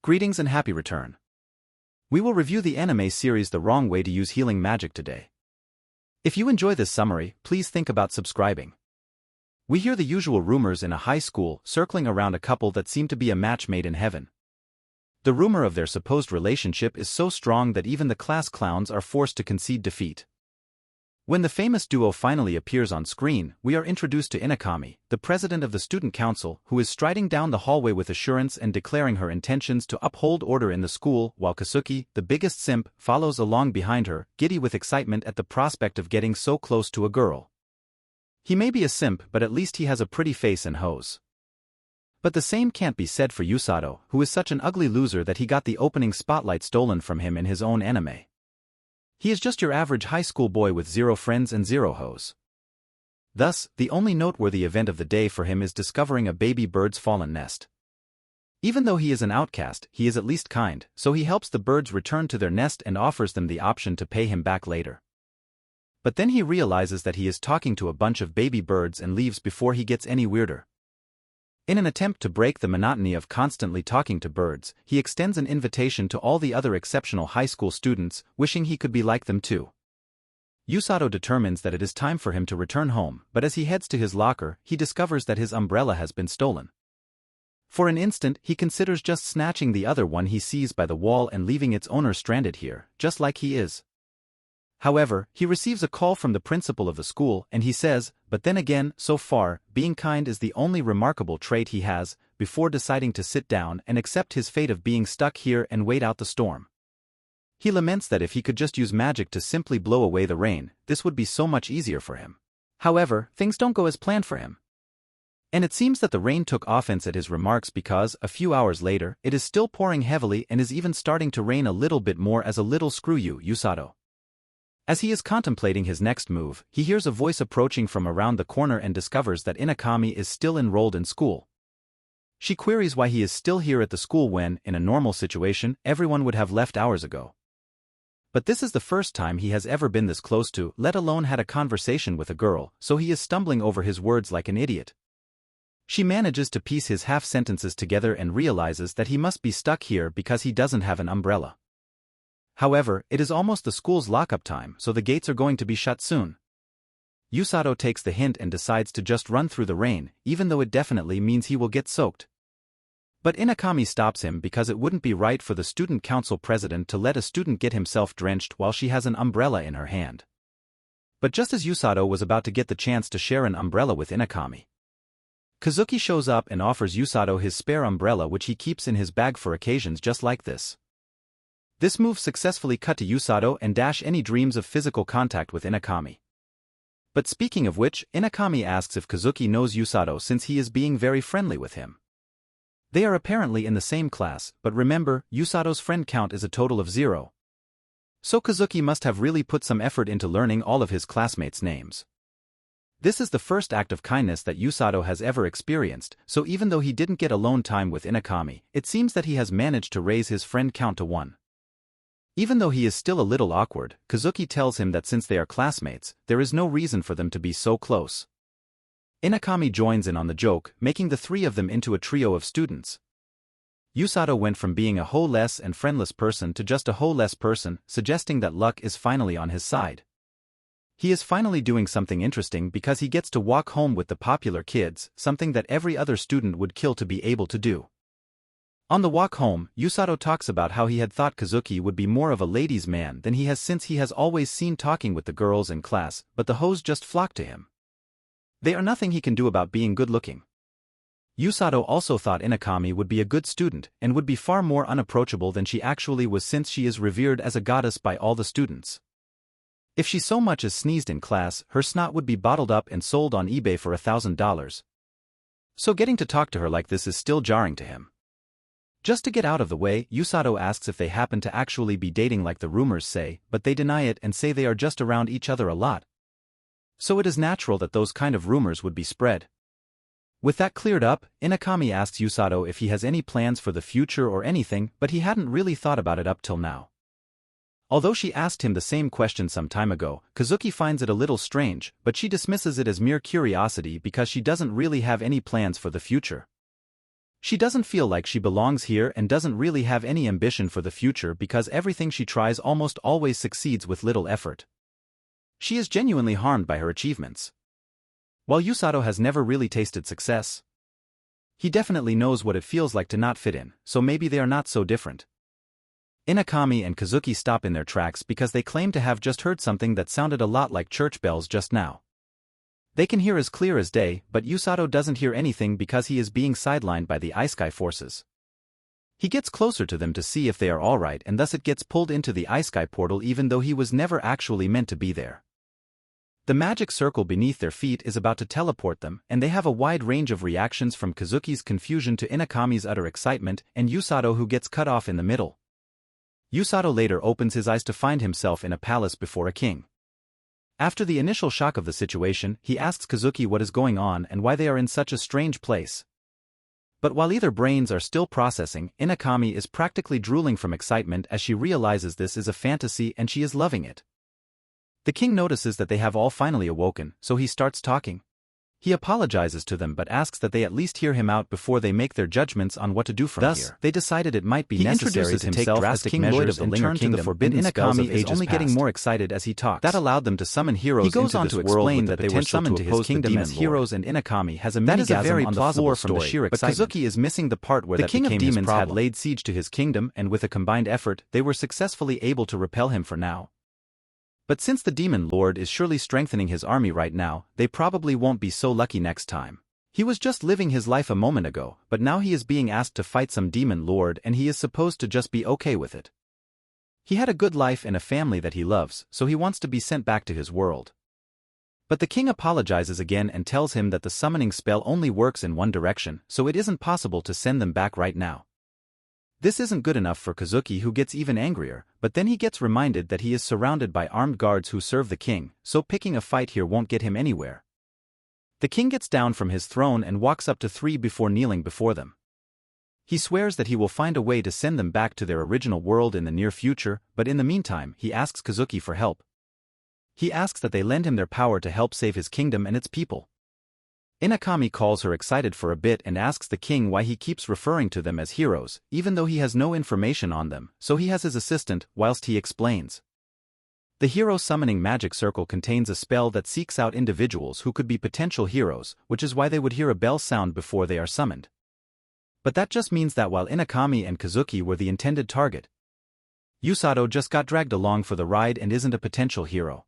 Greetings and happy return. We will review the anime series The Wrong Way to Use Healing Magic today. If you enjoy this summary, please think about subscribing. We hear the usual rumors in a high school circling around a couple that seem to be a match made in heaven. The rumor of their supposed relationship is so strong that even the class clowns are forced to concede defeat. When the famous duo finally appears on screen, we are introduced to Inakami, the president of the student council, who is striding down the hallway with assurance and declaring her intentions to uphold order in the school, while Kazuki, the biggest simp, follows along behind her, giddy with excitement at the prospect of getting so close to a girl. He may be a simp, but at least he has a pretty face and hose. But the same can't be said for Yusato, who is such an ugly loser that he got the opening spotlight stolen from him in his own anime. He is just your average high school boy with zero friends and zero hoes. Thus, the only noteworthy event of the day for him is discovering a baby bird's fallen nest. Even though he is an outcast, he is at least kind, so he helps the birds return to their nest and offers them the option to pay him back later. But then he realizes that he is talking to a bunch of baby birds and leaves before he gets any weirder. In an attempt to break the monotony of constantly talking to birds, he extends an invitation to all the other exceptional high school students, wishing he could be like them too. Yusato determines that it is time for him to return home, but as he heads to his locker, he discovers that his umbrella has been stolen. For an instant, he considers just snatching the other one he sees by the wall and leaving its owner stranded here, just like he is. However, he receives a call from the principal of the school and he says, but then again, so far, being kind is the only remarkable trait he has, before deciding to sit down and accept his fate of being stuck here and wait out the storm. He laments that if he could just use magic to simply blow away the rain, this would be so much easier for him. However, things don't go as planned for him. And it seems that the rain took offense at his remarks because, a few hours later, it is still pouring heavily and is even starting to rain a little bit more as a little screw you, Yusato. As he is contemplating his next move, he hears a voice approaching from around the corner and discovers that Inakami is still enrolled in school. She queries why he is still here at the school when, in a normal situation, everyone would have left hours ago. But this is the first time he has ever been this close to, let alone had a conversation with a girl, so he is stumbling over his words like an idiot. She manages to piece his half-sentences together and realizes that he must be stuck here because he doesn't have an umbrella. However, it is almost the school's lockup time, so the gates are going to be shut soon. Yusato takes the hint and decides to just run through the rain, even though it definitely means he will get soaked. But Inakami stops him because it wouldn't be right for the student council president to let a student get himself drenched while she has an umbrella in her hand. But just as Yusato was about to get the chance to share an umbrella with Inakami, Kazuki shows up and offers Yusato his spare umbrella, which he keeps in his bag for occasions just like this. This move successfully cut to Yusato and dash any dreams of physical contact with Inakami. But speaking of which, Inakami asks if Kazuki knows Yusato since he is being very friendly with him. They are apparently in the same class, but remember, Yusato's friend count is a total of 0. So Kazuki must have really put some effort into learning all of his classmates' names. This is the first act of kindness that Yusato has ever experienced, so even though he didn't get alone time with Inakami, it seems that he has managed to raise his friend count to 1. Even though he is still a little awkward, Kazuki tells him that since they are classmates, there is no reason for them to be so close. Inakami joins in on the joke, making the three of them into a trio of students. Yusato went from being a hoe-less and friendless person to just a hoe-less person, suggesting that luck is finally on his side. He is finally doing something interesting because he gets to walk home with the popular kids, something that every other student would kill to be able to do. On the walk home, Yusato talks about how he had thought Kazuki would be more of a ladies' man than he has since he has always seen talking with the girls in class, but the hoes just flock to him. They are nothing he can do about being good-looking. Yusato also thought Inakami would be a good student and would be far more unapproachable than she actually was since she is revered as a goddess by all the students. If she so much as sneezed in class, her snot would be bottled up and sold on eBay for $1,000. So getting to talk to her like this is still jarring to him. Just to get out of the way, Yusato asks if they happen to actually be dating like the rumors say, but they deny it and say they are just around each other a lot. So it is natural that those kind of rumors would be spread. With that cleared up, Inakami asks Yusato if he has any plans for the future or anything, but he hadn't really thought about it up till now. Although she asked him the same question some time ago, Kazuki finds it a little strange, but she dismisses it as mere curiosity because she doesn't really have any plans for the future. She doesn't feel like she belongs here and doesn't really have any ambition for the future because everything she tries almost always succeeds with little effort. She is genuinely harmed by her achievements. While Yusato has never really tasted success, he definitely knows what it feels like to not fit in, so maybe they are not so different. Inakami and Kazuki stop in their tracks because they claim to have just heard something that sounded a lot like church bells just now. They can hear as clear as day, but Yusato doesn't hear anything because he is being sidelined by the Isekied forces. He gets closer to them to see if they are alright and thus it gets pulled into the Isekied portal even though he was never actually meant to be there. The magic circle beneath their feet is about to teleport them, and they have a wide range of reactions from Kazuki's confusion to Inakami's utter excitement and Yusato who gets cut off in the middle. Yusato later opens his eyes to find himself in a palace before a king. After the initial shock of the situation, he asks Kazuki what is going on and why they are in such a strange place. But while either brains are still processing, Inakami is practically drooling from excitement as she realizes this is a fantasy and she is loving it. The king notices that they have all finally awoken, so he starts talking. He apologizes to them but asks that they at least hear him out before they make their judgments on what to do from here. Thus, they decided it might be necessary to take drastic measures and turn to the forbidden spells of ages only getting more excited as he talks. That allowed them to summon heroes into this world. He goes on to explain that they were summoned to his kingdom as heroes and Inakami has a mini-gasm on the floor from the sheer excitement. But Kazuki is missing the part where the king of demons had laid siege to his kingdom and with a combined effort, they were successfully able to repel him for now. But since the Demon Lord is surely strengthening his army right now, they probably won't be so lucky next time. He was just living his life a moment ago, but now he is being asked to fight some Demon Lord and he is supposed to just be okay with it. He had a good life and a family that he loves, so he wants to be sent back to his world. But the king apologizes again and tells him that the summoning spell only works in one direction, so it isn't possible to send them back right now. This isn't good enough for Kazuki who gets even angrier, but then he gets reminded that he is surrounded by armed guards who serve the king, so picking a fight here won't get him anywhere. The king gets down from his throne and walks up to three before kneeling before them. He swears that he will find a way to send them back to their original world in the near future, but in the meantime he asks Kazuki for help. He asks that they lend him their power to help save his kingdom and its people. Inakami calls her excited for a bit and asks the king why he keeps referring to them as heroes, even though he has no information on them, so he has his assistant, whilst he explains. The hero summoning magic circle contains a spell that seeks out individuals who could be potential heroes, which is why they would hear a bell sound before they are summoned. But that just means that while Inakami and Kazuki were the intended target, Yusato just got dragged along for the ride and isn't a potential hero.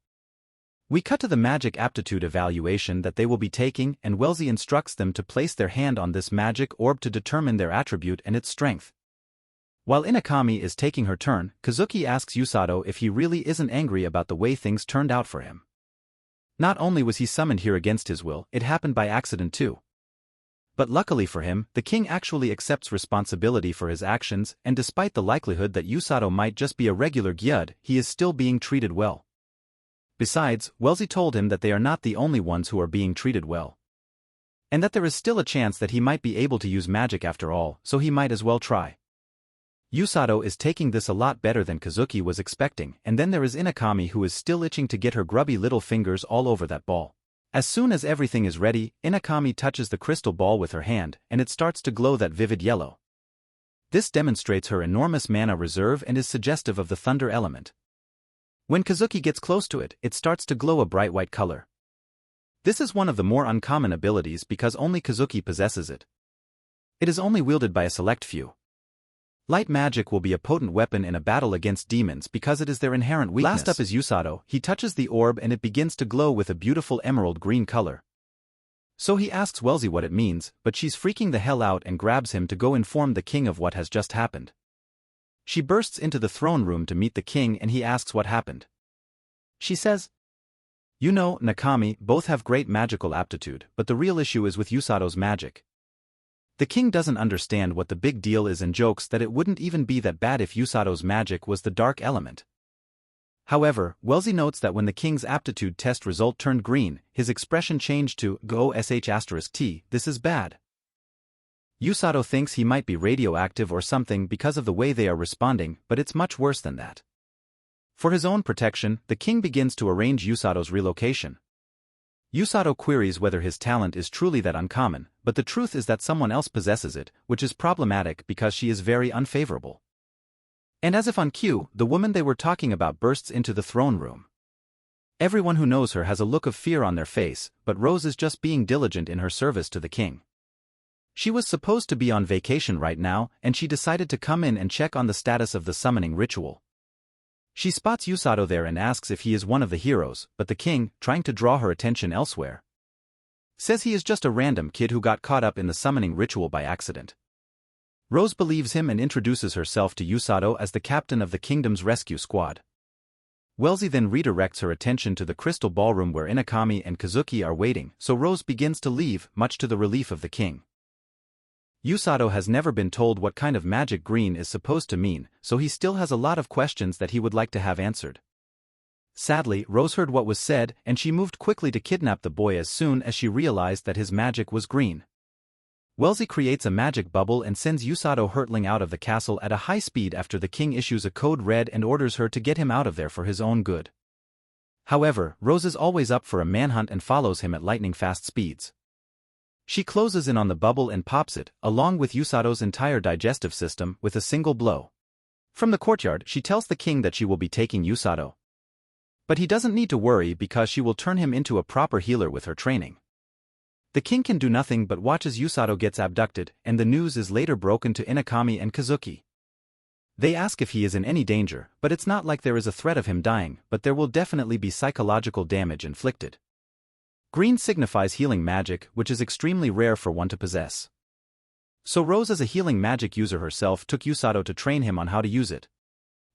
We cut to the magic aptitude evaluation that they will be taking, and Wellesley instructs them to place their hand on this magic orb to determine their attribute and its strength. While Inakami is taking her turn, Kazuki asks Yusato if he really isn't angry about the way things turned out for him. Not only was he summoned here against his will, it happened by accident too. But luckily for him, the king actually accepts responsibility for his actions, and despite the likelihood that Yusato might just be a regular gyud, he is still being treated well. Besides, Wellesley told him that they are not the only ones who are being treated well. And that there is still a chance that he might be able to use magic after all, so he might as well try. Yusato is taking this a lot better than Kazuki was expecting, and then there is Inakami who is still itching to get her grubby little fingers all over that ball. As soon as everything is ready, Inakami touches the crystal ball with her hand, and it starts to glow that vivid yellow. This demonstrates her enormous mana reserve and is suggestive of the thunder element. When Kazuki gets close to it, it starts to glow a bright white color. This is one of the more uncommon abilities because only Kazuki possesses it. It is only wielded by a select few. Light magic will be a potent weapon in a battle against demons because it is their inherent weakness. Last up is Yusato. He touches the orb and it begins to glow with a beautiful emerald green color. So he asks Wellesley what it means, but she's freaking the hell out and grabs him to go inform the king of what has just happened. She bursts into the throne room to meet the king and he asks what happened. She says, "You know, Nakami, both have great magical aptitude, but the real issue is with Yusato's magic." The king doesn't understand what the big deal is and jokes that it wouldn't even be that bad if Yusato's magic was the dark element. However, Wellesley notes that when the king's aptitude test result turned green, his expression changed to "Go**t, this is bad." Yusato thinks he might be radioactive or something because of the way they are responding, but it's much worse than that. For his own protection, the king begins to arrange Yusato's relocation. Yusato queries whether his talent is truly that uncommon, but the truth is that someone else possesses it, which is problematic because she is very unfavorable. And as if on cue, the woman they were talking about bursts into the throne room. Everyone who knows her has a look of fear on their face, but Rose is just being diligent in her service to the king. She was supposed to be on vacation right now, and she decided to come in and check on the status of the summoning ritual. She spots Usato there and asks if he is one of the heroes, but the king, trying to draw her attention elsewhere, says he is just a random kid who got caught up in the summoning ritual by accident. Rose believes him and introduces herself to Usato as the captain of the kingdom's rescue squad. Wellesley then redirects her attention to the crystal ballroom where Inakami and Kazuki are waiting, so Rose begins to leave, much to the relief of the king. Usato has never been told what kind of magic green is supposed to mean, so he still has a lot of questions that he would like to have answered. Sadly, Rose heard what was said, and she moved quickly to kidnap the boy as soon as she realized that his magic was green. Wellesley creates a magic bubble and sends Usato hurtling out of the castle at a high speed after the king issues a code red and orders her to get him out of there for his own good. However, Rose is always up for a manhunt and follows him at lightning-fast speeds. She closes in on the bubble and pops it, along with Usato's entire digestive system, with a single blow. From the courtyard, she tells the king that she will be taking Usato. But he doesn't need to worry because she will turn him into a proper healer with her training. The king can do nothing but watch as Usato gets abducted, and the news is later broken to Inakami and Kazuki. They ask if he is in any danger, but it's not like there is a threat of him dying, but there will definitely be psychological damage inflicted. Green signifies healing magic, which is extremely rare for one to possess. So Rose, as a healing magic user herself, took Usato to train him on how to use it.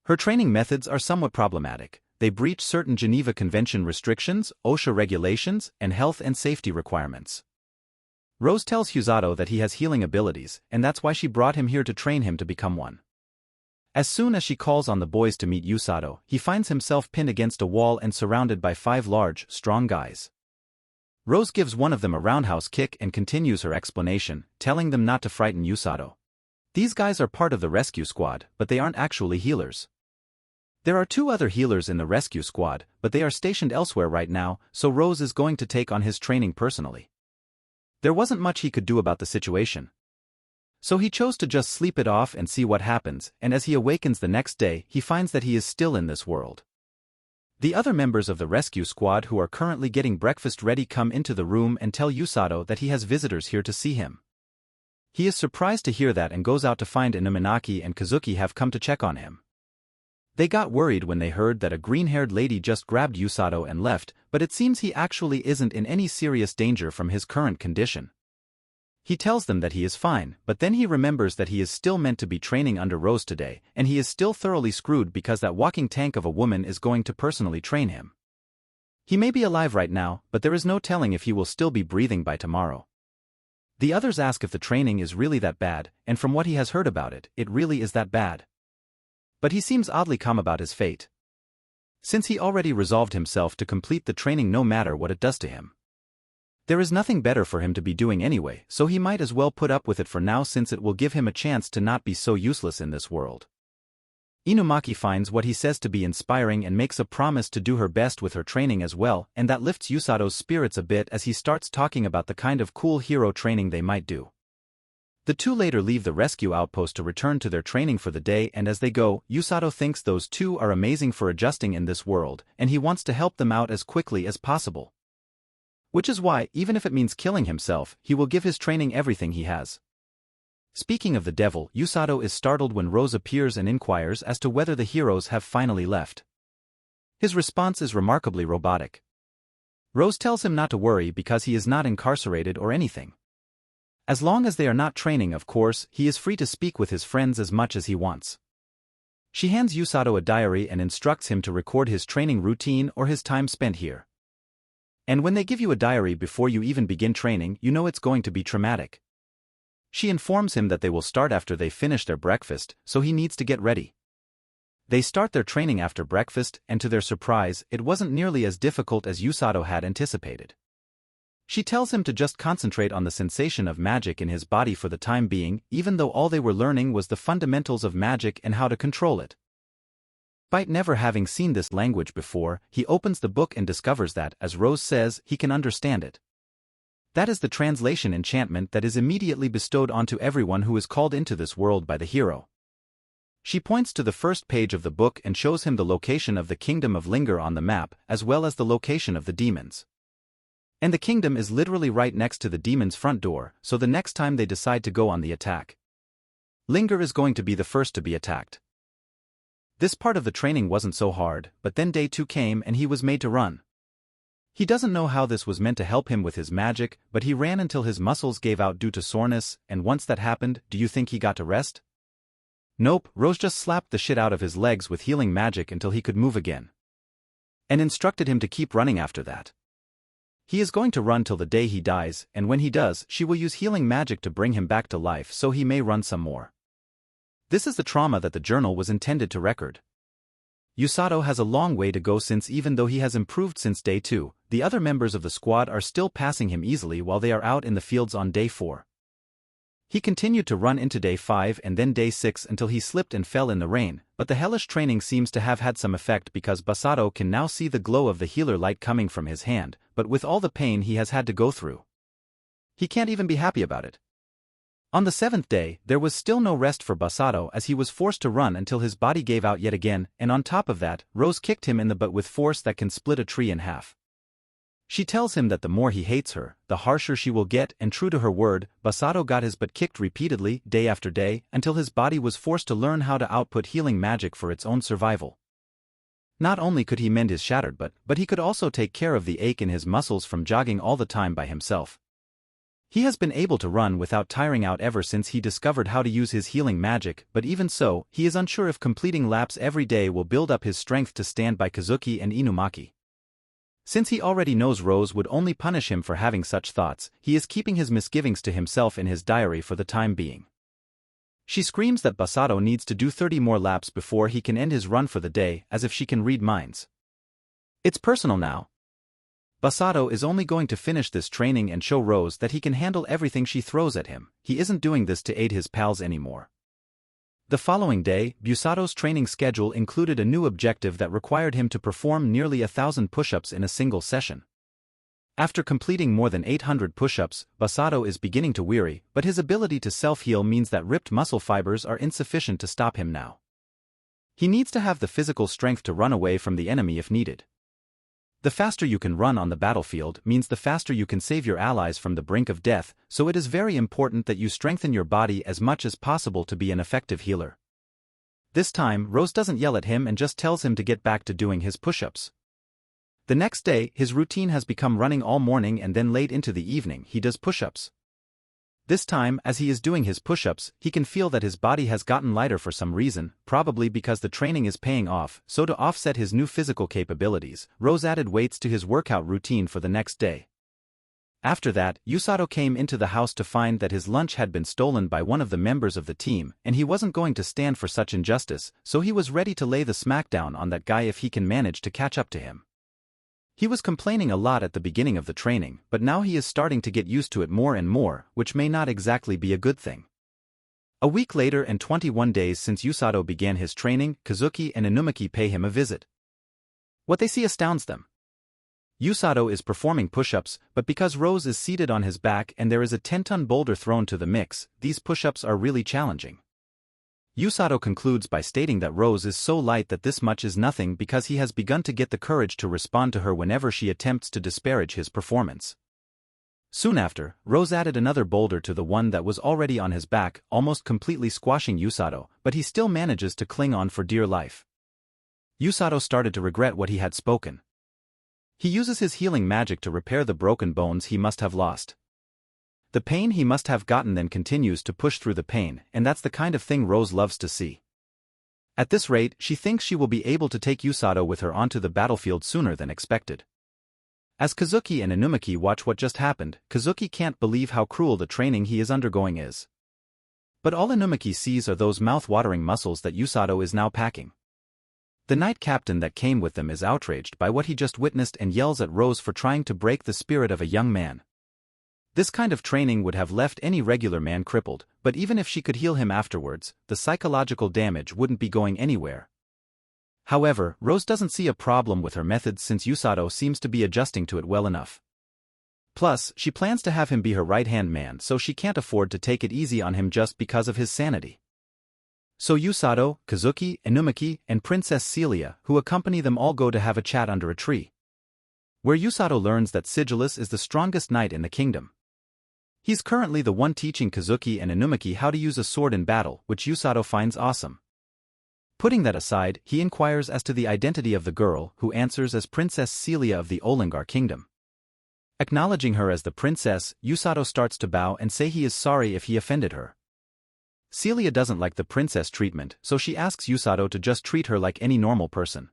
Her training methods are somewhat problematic. They breach certain Geneva Convention restrictions, OSHA regulations, and health and safety requirements. Rose tells Usato that he has healing abilities, and that's why she brought him here to train him to become one. As soon as she calls on the boys to meet Usato, he finds himself pinned against a wall and surrounded by 5 large, strong guys. Rose gives one of them a roundhouse kick and continues her explanation, telling them not to frighten Usato. These guys are part of the rescue squad, but they aren't actually healers. There are 2 other healers in the rescue squad, but they are stationed elsewhere right now, so Rose is going to take on his training personally. There wasn't much he could do about the situation. So he chose to just sleep it off and see what happens, and as he awakens the next day, he finds that he is still in this world. The other members of the rescue squad who are currently getting breakfast ready come into the room and tell Usato that he has visitors here to see him. He is surprised to hear that and goes out to find Inuminaki and Kazuki have come to check on him. They got worried when they heard that a green-haired lady just grabbed Usato and left, but it seems he actually isn't in any serious danger from his current condition. He tells them that he is fine, but then he remembers that he is still meant to be training under Rose today, and he is still thoroughly screwed because that walking tank of a woman is going to personally train him. He may be alive right now, but there is no telling if he will still be breathing by tomorrow. The others ask if the training is really that bad, and from what he has heard about it, it really is that bad. But he seems oddly calm about his fate, since he already resolved himself to complete the training no matter what it does to him. There is nothing better for him to be doing anyway, so he might as well put up with it for now since it will give him a chance to not be so useless in this world. Inumaki finds what he says to be inspiring and makes a promise to do her best with her training as well, and that lifts Usato's spirits a bit as he starts talking about the kind of cool hero training they might do. The 2 later leave the rescue outpost to return to their training for the day, and as they go, Usato thinks those 2 are amazing for adjusting in this world, and he wants to help them out as quickly as possible. Which is why, even if it means killing himself, he will give his training everything he has. Speaking of the devil, Usato is startled when Rose appears and inquires as to whether the heroes have finally left. His response is remarkably robotic. Rose tells him not to worry because he is not incarcerated or anything. As long as they are not training, of course, he is free to speak with his friends as much as he wants. She hands Usato a diary and instructs him to record his training routine or his time spent here. And when they give you a diary before you even begin training, you know it's going to be traumatic. She informs him that they will start after they finish their breakfast, so he needs to get ready. They start their training after breakfast, and to their surprise, it wasn't nearly as difficult as Usato had anticipated. She tells him to just concentrate on the sensation of magic in his body for the time being, even though all they were learning was the fundamentals of magic and how to control it. Despite never having seen this language before, he opens the book and discovers that, as Rose says, he can understand it. That is the translation enchantment that is immediately bestowed onto everyone who is called into this world by the hero. She points to the first page of the book and shows him the location of the kingdom of Linger on the map, as well as the location of the demons. And the kingdom is literally right next to the demon's front door, so the next time they decide to go on the attack, Linger is going to be the first to be attacked. This part of the training wasn't so hard, but then day 2 came and he was made to run. He doesn't know how this was meant to help him with his magic, but he ran until his muscles gave out due to soreness, and once that happened, do you think he got to rest? Nope, Rose just slapped the shit out of his legs with healing magic until he could move again, and instructed him to keep running after that. He is going to run till the day he dies, and when he does, she will use healing magic to bring him back to life so he may run some more. This is the trauma that the journal was intended to record. Usato has a long way to go since even though he has improved since day 2, the other members of the squad are still passing him easily while they are out in the fields on day 4. He continued to run into day 5 and then day 6 until he slipped and fell in the rain, but the hellish training seems to have had some effect because Basato can now see the glow of the healer light coming from his hand, but with all the pain he has had to go through, he can't even be happy about it. On the 7th day, there was still no rest for Basato as he was forced to run until his body gave out yet again, and on top of that, Rose kicked him in the butt with force that can split a tree in half. She tells him that the more he hates her, the harsher she will get, and true to her word, Basato got his butt kicked repeatedly, day after day, until his body was forced to learn how to output healing magic for its own survival. Not only could he mend his shattered butt, but he could also take care of the ache in his muscles from jogging all the time by himself. He has been able to run without tiring out ever since he discovered how to use his healing magic, but even so, he is unsure if completing laps every day will build up his strength to stand by Kazuki and Inumaki. Since he already knows Rose would only punish him for having such thoughts, he is keeping his misgivings to himself in his diary for the time being. She screams that Basato needs to do 30 more laps before he can end his run for the day, as if she can read minds. It's personal now. Basato is only going to finish this training and show Rose that he can handle everything she throws at him. He isn't doing this to aid his pals anymore. The following day, Busato's training schedule included a new objective that required him to perform nearly 1,000 push-ups in a single session. After completing more than 800 push-ups, Basato is beginning to weary, but his ability to self-heal means that ripped muscle fibers are insufficient to stop him now. He needs to have the physical strength to run away from the enemy if needed. The faster you can run on the battlefield means the faster you can save your allies from the brink of death, so it is very important that you strengthen your body as much as possible to be an effective healer. This time, Rose doesn't yell at him and just tells him to get back to doing his push-ups. The next day, his routine has become running all morning and then late into the evening he does push-ups. This time, as he is doing his push-ups, he can feel that his body has gotten lighter for some reason, probably because the training is paying off, so to offset his new physical capabilities, Rose added weights to his workout routine for the next day. After that, Usato came into the house to find that his lunch had been stolen by one of the members of the team, and he wasn't going to stand for such injustice, so he was ready to lay the smackdown on that guy if he can manage to catch up to him. He was complaining a lot at the beginning of the training, but now he is starting to get used to it more and more, which may not exactly be a good thing. A week later and 21 days since Usato began his training, Kazuki and Inumaki pay him a visit. What they see astounds them. Usato is performing push-ups, but because Rose is seated on his back and there is a 10-ton boulder thrown to the mix, these push-ups are really challenging. Usato concludes by stating that Rose is so light that this much is nothing because he has begun to get the courage to respond to her whenever she attempts to disparage his performance. Soon after, Rose added another boulder to the one that was already on his back, almost completely squashing Usato, but he still manages to cling on for dear life. Usato started to regret what he had spoken. He uses his healing magic to repair the broken bones he must have lost. The pain he must have gotten then continues to push through the pain, and that's the kind of thing Rose loves to see. At this rate, she thinks she will be able to take Usato with her onto the battlefield sooner than expected. As Kazuki and Inumaki watch what just happened, Kazuki can't believe how cruel the training he is undergoing is. But all Inumaki sees are those mouth-watering muscles that Usato is now packing. The knight captain that came with them is outraged by what he just witnessed and yells at Rose for trying to break the spirit of a young man. This kind of training would have left any regular man crippled, but even if she could heal him afterwards, the psychological damage wouldn't be going anywhere. However, Rose doesn't see a problem with her methods since Usato seems to be adjusting to it well enough. Plus, she plans to have him be her right-hand man, so she can't afford to take it easy on him just because of his sanity. So Usato, Kazuki, Inumaki, and Princess Celia, who accompany them, all go to have a chat under a tree, where Usato learns that Sigillus is the strongest knight in the kingdom. He's currently the one teaching Kazuki and Inumaki how to use a sword in battle, which Usato finds awesome. Putting that aside, he inquires as to the identity of the girl, who answers as Princess Celia of the Olingar kingdom. Acknowledging her as the princess, Usato starts to bow and say he is sorry if he offended her. Celia doesn't like the princess treatment, so she asks Usato to just treat her like any normal person.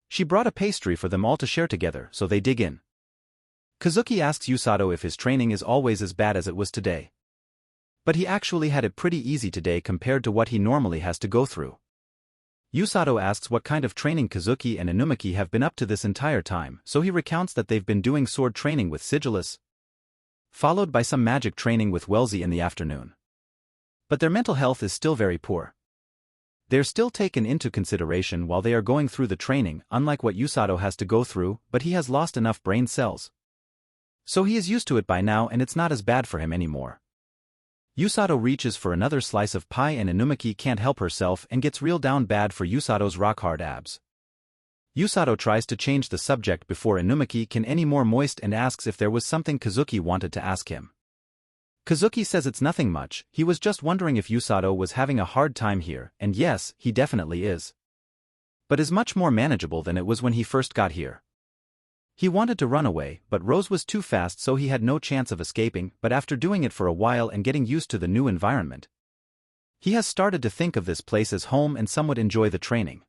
She brought a pastry for them all to share together, so they dig in. Kazuki asks Usato if his training is always as bad as it was today. But he actually had it pretty easy today compared to what he normally has to go through. Usato asks what kind of training Kazuki and Inumaki have been up to this entire time, so he recounts that they've been doing sword training with Sigillus, followed by some magic training with Wellesley in the afternoon. But their mental health is still very poor. They're still taken into consideration while they are going through the training, unlike what Usato has to go through, but he has lost enough brain cells, so he is used to it by now and it's not as bad for him anymore. Usato reaches for another slice of pie and Inumaki can't help herself and gets real down bad for Usato's rock-hard abs. Usato tries to change the subject before Inumaki can any more moist and asks if there was something Kazuki wanted to ask him. Kazuki says it's nothing much, he was just wondering if Usato was having a hard time here, and yes, he definitely is. But is much more manageable than it was when he first got here. He wanted to run away, but Rose was too fast, so he had no chance of escaping, but after doing it for a while and getting used to the new environment, he has started to think of this place as home and somewhat enjoy the training.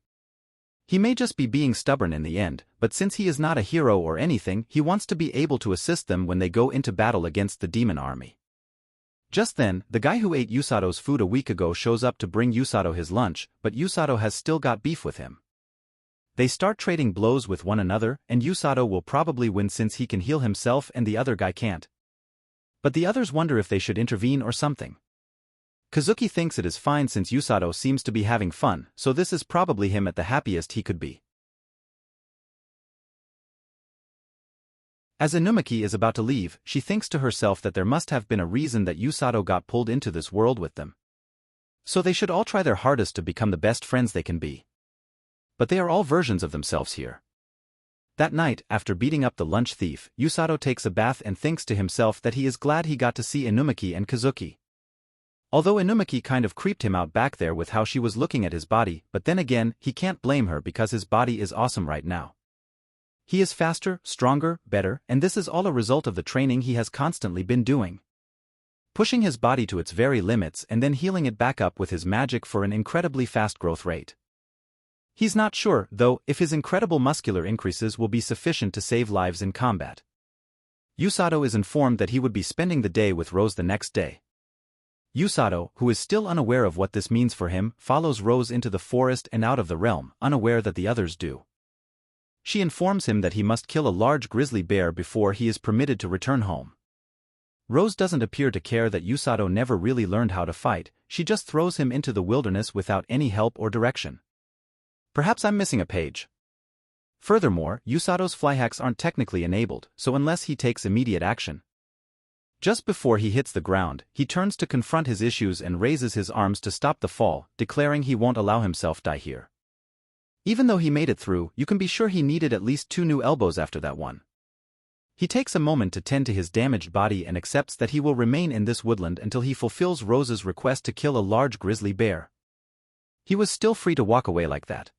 He may just be being stubborn in the end, but since he is not a hero or anything, he wants to be able to assist them when they go into battle against the demon army. Just then, the guy who ate Usato's food a week ago shows up to bring Usato his lunch, but Usato has still got beef with him. They start trading blows with one another, and Usato will probably win since he can heal himself and the other guy can't. But the others wonder if they should intervene or something. Kazuki thinks it is fine since Usato seems to be having fun, so this is probably him at the happiest he could be. As Inumaki is about to leave, she thinks to herself that there must have been a reason that Usato got pulled into this world with them. So they should all try their hardest to become the best friends they can be. But they are all versions of themselves here. That night, after beating up the lunch thief, Usato takes a bath and thinks to himself that he is glad he got to see Inumaki and Kazuki. Although Inumaki kind of creeped him out back there with how she was looking at his body, but then again, he can't blame her because his body is awesome right now. He is faster, stronger, better, and this is all a result of the training he has constantly been doing. Pushing his body to its very limits and then healing it back up with his magic for an incredibly fast growth rate. He's not sure, though, if his incredible muscular increases will be sufficient to save lives in combat. Usato is informed that he would be spending the day with Rose the next day. Usato, who is still unaware of what this means for him, follows Rose into the forest and out of the realm, unaware that the others do. She informs him that he must kill a large grizzly bear before he is permitted to return home. Rose doesn't appear to care that Usato never really learned how to fight, she just throws him into the wilderness without any help or direction. Perhaps I'm missing a page. Furthermore, Usato's fly hacks aren't technically enabled, so unless he takes immediate action. Just before he hits the ground, he turns to confront his issues and raises his arms to stop the fall, declaring he won't allow himself die here. Even though he made it through, you can be sure he needed at least 2 new elbows after that one. He takes a moment to tend to his damaged body and accepts that he will remain in this woodland until he fulfills Rose's request to kill a large grizzly bear. He was still free to walk away like that.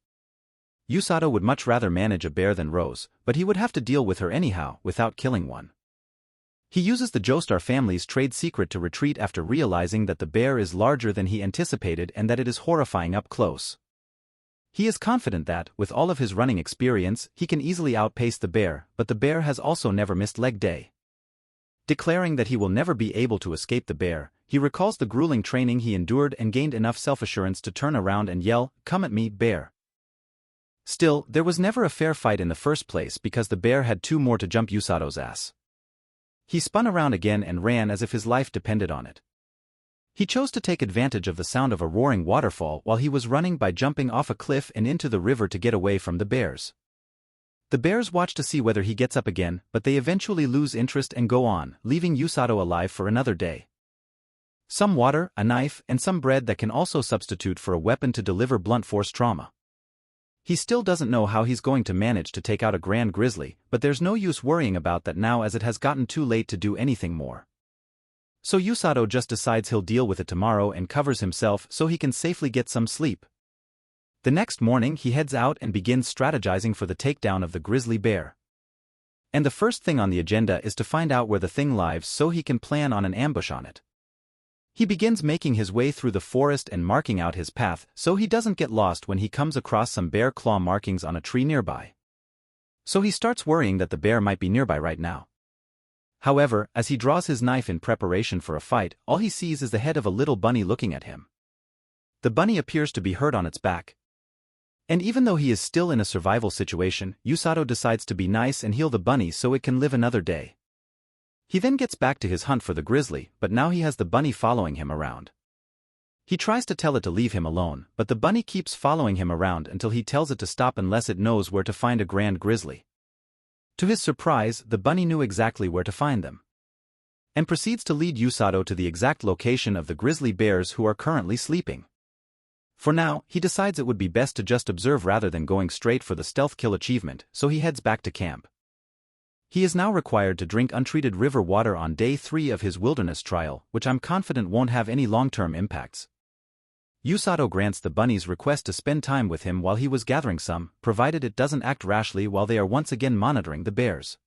Usato would much rather manage a bear than Rose, but he would have to deal with her anyhow, without killing one. He uses the Joestar family's trade secret to retreat after realizing that the bear is larger than he anticipated and that it is horrifying up close. He is confident that, with all of his running experience, he can easily outpace the bear, but the bear has also never missed leg day. Declaring that he will never be able to escape the bear, he recalls the grueling training he endured and gained enough self-assurance to turn around and yell, "Come at me, bear." Still, there was never a fair fight in the first place because the bear had 2 more to jump Usato's ass. He spun around again and ran as if his life depended on it. He chose to take advantage of the sound of a roaring waterfall while he was running by jumping off a cliff and into the river to get away from the bears. The bears watch to see whether he gets up again, but they eventually lose interest and go on, leaving Usato alive for another day. Some water, a knife, and some bread that can also substitute for a weapon to deliver blunt force trauma. He still doesn't know how he's going to manage to take out a grand grizzly, but there's no use worrying about that now as it has gotten too late to do anything more. So Usato just decides he'll deal with it tomorrow and covers himself so he can safely get some sleep. The next morning he heads out and begins strategizing for the takedown of the grizzly bear. And the first thing on the agenda is to find out where the thing lives so he can plan on an ambush on it. He begins making his way through the forest and marking out his path so he doesn't get lost when he comes across some bear claw markings on a tree nearby. So he starts worrying that the bear might be nearby right now. However, as he draws his knife in preparation for a fight, all he sees is the head of a little bunny looking at him. The bunny appears to be hurt on its back. And even though he is still in a survival situation, Usato decides to be nice and heal the bunny so it can live another day. He then gets back to his hunt for the grizzly, but now he has the bunny following him around. He tries to tell it to leave him alone, but the bunny keeps following him around until he tells it to stop unless it knows where to find a grand grizzly. To his surprise, the bunny knew exactly where to find them, and proceeds to lead Usato to the exact location of the grizzly bears who are currently sleeping. For now, he decides it would be best to just observe rather than going straight for the stealth kill achievement, so he heads back to camp. He is now required to drink untreated river water on day 3 of his wilderness trial, which I'm confident won't have any long-term impacts. Usato grants the bunny's request to spend time with him while he was gathering some, provided it doesn't act rashly while they are once again monitoring the bears.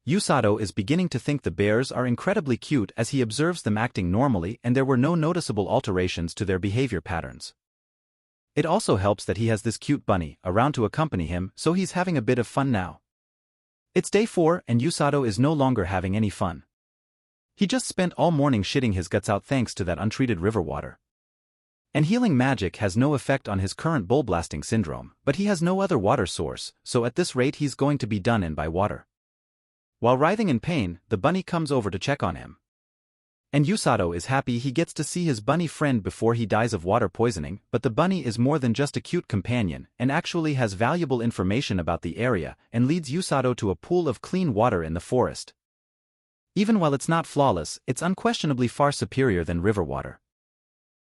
Usato is beginning to think the bears are incredibly cute as he observes them acting normally and there were no noticeable alterations to their behavior patterns. It also helps that he has this cute bunny around to accompany him, so he's having a bit of fun now. It's day 4 and Usato is no longer having any fun. He just spent all morning shitting his guts out thanks to that untreated river water. And healing magic has no effect on his current bull blasting syndrome, but he has no other water source, so at this rate he's going to be done in by water. While writhing in pain, the bunny comes over to check on him. And Usato is happy he gets to see his bunny friend before he dies of water poisoning, but the bunny is more than just a cute companion and actually has valuable information about the area and leads Usato to a pool of clean water in the forest. Even while it's not flawless, it's unquestionably far superior than river water.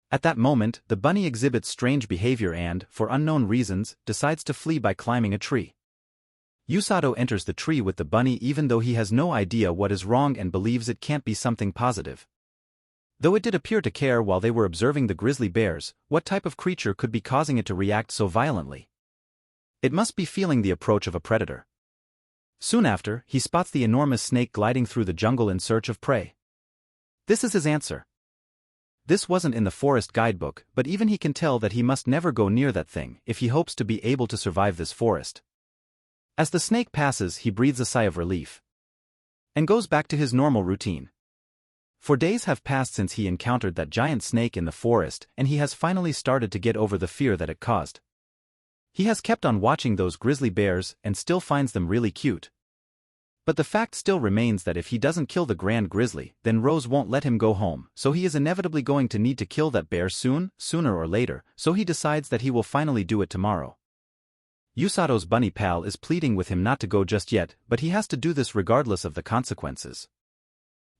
At that moment, the bunny exhibits strange behavior and, for unknown reasons, decides to flee by climbing a tree. Usato enters the tree with the bunny even though he has no idea what is wrong and believes it can't be something positive. Though it did appear to care while they were observing the grizzly bears, what type of creature could be causing it to react so violently? It must be feeling the approach of a predator. Soon after, he spots the enormous snake gliding through the jungle in search of prey. This is his answer. This wasn't in the forest guidebook, but even he can tell that he must never go near that thing if he hopes to be able to survive this forest. As the snake passes, he breathes a sigh of relief and goes back to his normal routine. For days have passed since he encountered that giant snake in the forest, and he has finally started to get over the fear that it caused. He has kept on watching those grizzly bears and still finds them really cute. But the fact still remains that if he doesn't kill the grand grizzly, then Rose won't let him go home, so he is inevitably going to need to kill that bear sooner or later, so he decides that he will finally do it tomorrow. Usato's bunny pal is pleading with him not to go just yet, but he has to do this regardless of the consequences.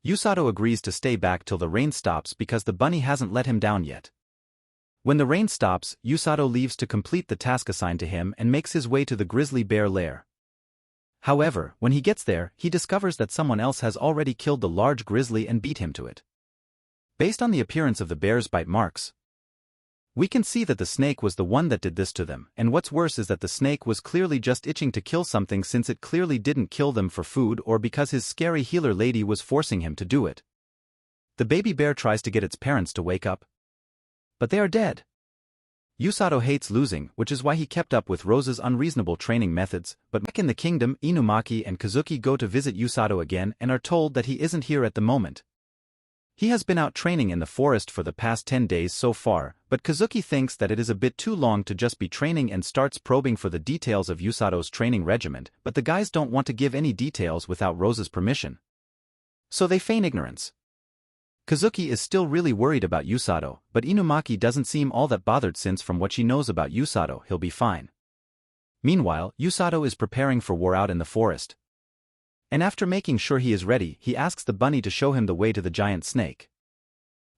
Usato agrees to stay back till the rain stops because the bunny hasn't let him down yet. When the rain stops, Usato leaves to complete the task assigned to him and makes his way to the grizzly bear lair. However, when he gets there, he discovers that someone else has already killed the large grizzly and beat him to it. Based on the appearance of the bear's bite marks, we can see that the snake was the one that did this to them, and what's worse is that the snake was clearly just itching to kill something since it clearly didn't kill them for food or because his scary healer lady was forcing him to do it. The baby bear tries to get its parents to wake up, but they are dead. Usato hates losing, which is why he kept up with Rose's unreasonable training methods, but back in the kingdom, Inumaki and Kazuki go to visit Usato again and are told that he isn't here at the moment. He has been out training in the forest for the past 10 days so far, but Kazuki thinks that it is a bit too long to just be training and starts probing for the details of Usato's training regimen, but the guys don't want to give any details without Rose's permission. So they feign ignorance. Kazuki is still really worried about Usato, but Inumaki doesn't seem all that bothered since from what she knows about Usato he'll be fine. Meanwhile, Usato is preparing for war out in the forest. And after making sure he is ready, he asks the bunny to show him the way to the giant snake.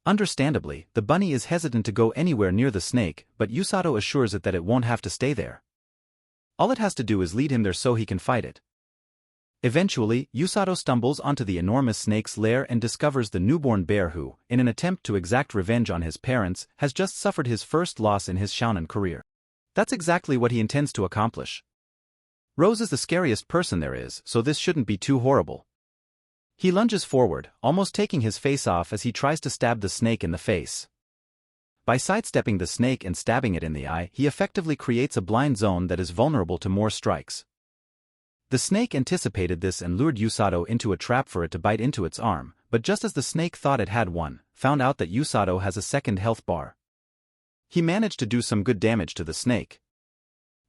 Understandably, the bunny is hesitant to go anywhere near the snake, but Usato assures it that it won't have to stay there. All it has to do is lead him there so he can fight it. Eventually, Usato stumbles onto the enormous snake's lair and discovers the newborn bear who, in an attempt to exact revenge on his parents, has just suffered his first loss in his shounen career. That's exactly what he intends to accomplish. Rose is the scariest person there is, so this shouldn't be too horrible. He lunges forward, almost taking his face off as he tries to stab the snake in the face. By sidestepping the snake and stabbing it in the eye, he effectively creates a blind zone that is vulnerable to more strikes. The snake anticipated this and lured Usato into a trap for it to bite into its arm, but just as the snake thought it had one, found out that Usato has a second health bar. He managed to do some good damage to the snake.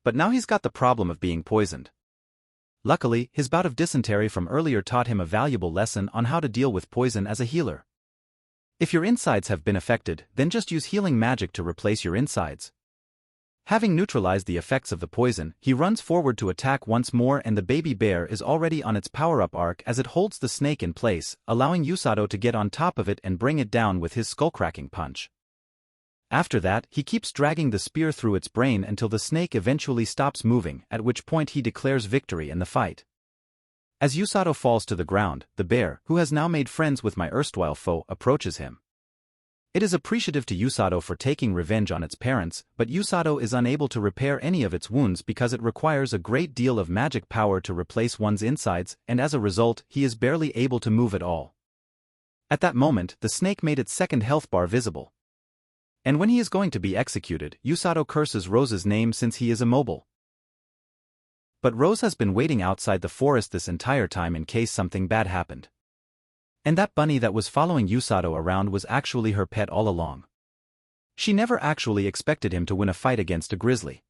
But now he's got the problem of being poisoned. Luckily, his bout of dysentery from earlier taught him a valuable lesson on how to deal with poison as a healer. If your insides have been affected, then just use healing magic to replace your insides. Having neutralized the effects of the poison, he runs forward to attack once more and the baby bear is already on its power-up arc as it holds the snake in place, allowing Usato to get on top of it and bring it down with his skull-cracking punch. After that, he keeps dragging the spear through its brain until the snake eventually stops moving, at which point he declares victory in the fight. As Usato falls to the ground, the bear, who has now made friends with my erstwhile foe, approaches him. It is appreciative to Usato for taking revenge on its parents, but Usato is unable to repair any of its wounds because it requires a great deal of magic power to replace one's insides, and as a result, he is barely able to move at all. At that moment, the snake made its second health bar visible. And when he is going to be executed, Usato curses Rose's name since he is immobile. But Rose has been waiting outside the forest this entire time in case something bad happened. And that bunny that was following Usato around was actually her pet all along. She never actually expected him to win a fight against a grizzly.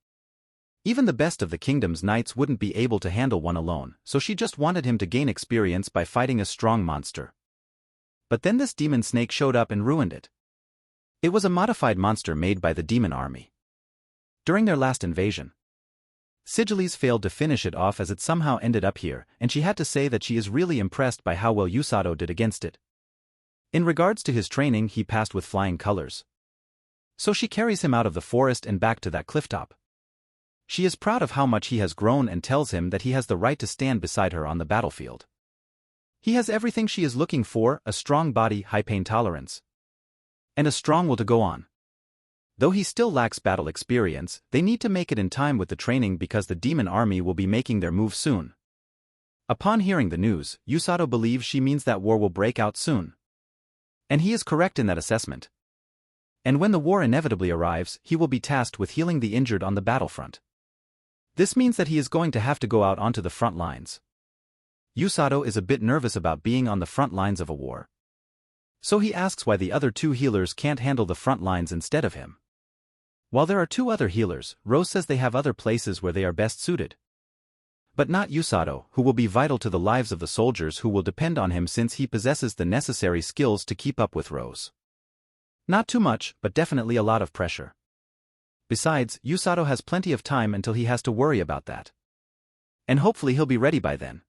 Even the best of the kingdom's knights wouldn't be able to handle one alone, so she just wanted him to gain experience by fighting a strong monster. But then this demon snake showed up and ruined it. It was a modified monster made by the demon army. During their last invasion, Sigilles failed to finish it off as it somehow ended up here, and she had to say that she is really impressed by how well Usato did against it. In regards to his training, he passed with flying colors. So she carries him out of the forest and back to that clifftop. She is proud of how much he has grown and tells him that he has the right to stand beside her on the battlefield. He has everything she is looking for: a strong body, high pain tolerance, and a strong will to go on. Though he still lacks battle experience, they need to make it in time with the training because the demon army will be making their move soon. Upon hearing the news, Usato believes she means that war will break out soon. And he is correct in that assessment. And when the war inevitably arrives, he will be tasked with healing the injured on the battlefront. This means that he is going to have to go out onto the front lines. Usato is a bit nervous about being on the front lines of a war. So he asks why the other two healers can't handle the front lines instead of him. While there are two other healers, Rose says they have other places where they are best suited. But not Usato, who will be vital to the lives of the soldiers who will depend on him since he possesses the necessary skills to keep up with Rose. Not too much, but definitely a lot of pressure. Besides, Usato has plenty of time until he has to worry about that. And hopefully he'll be ready by then.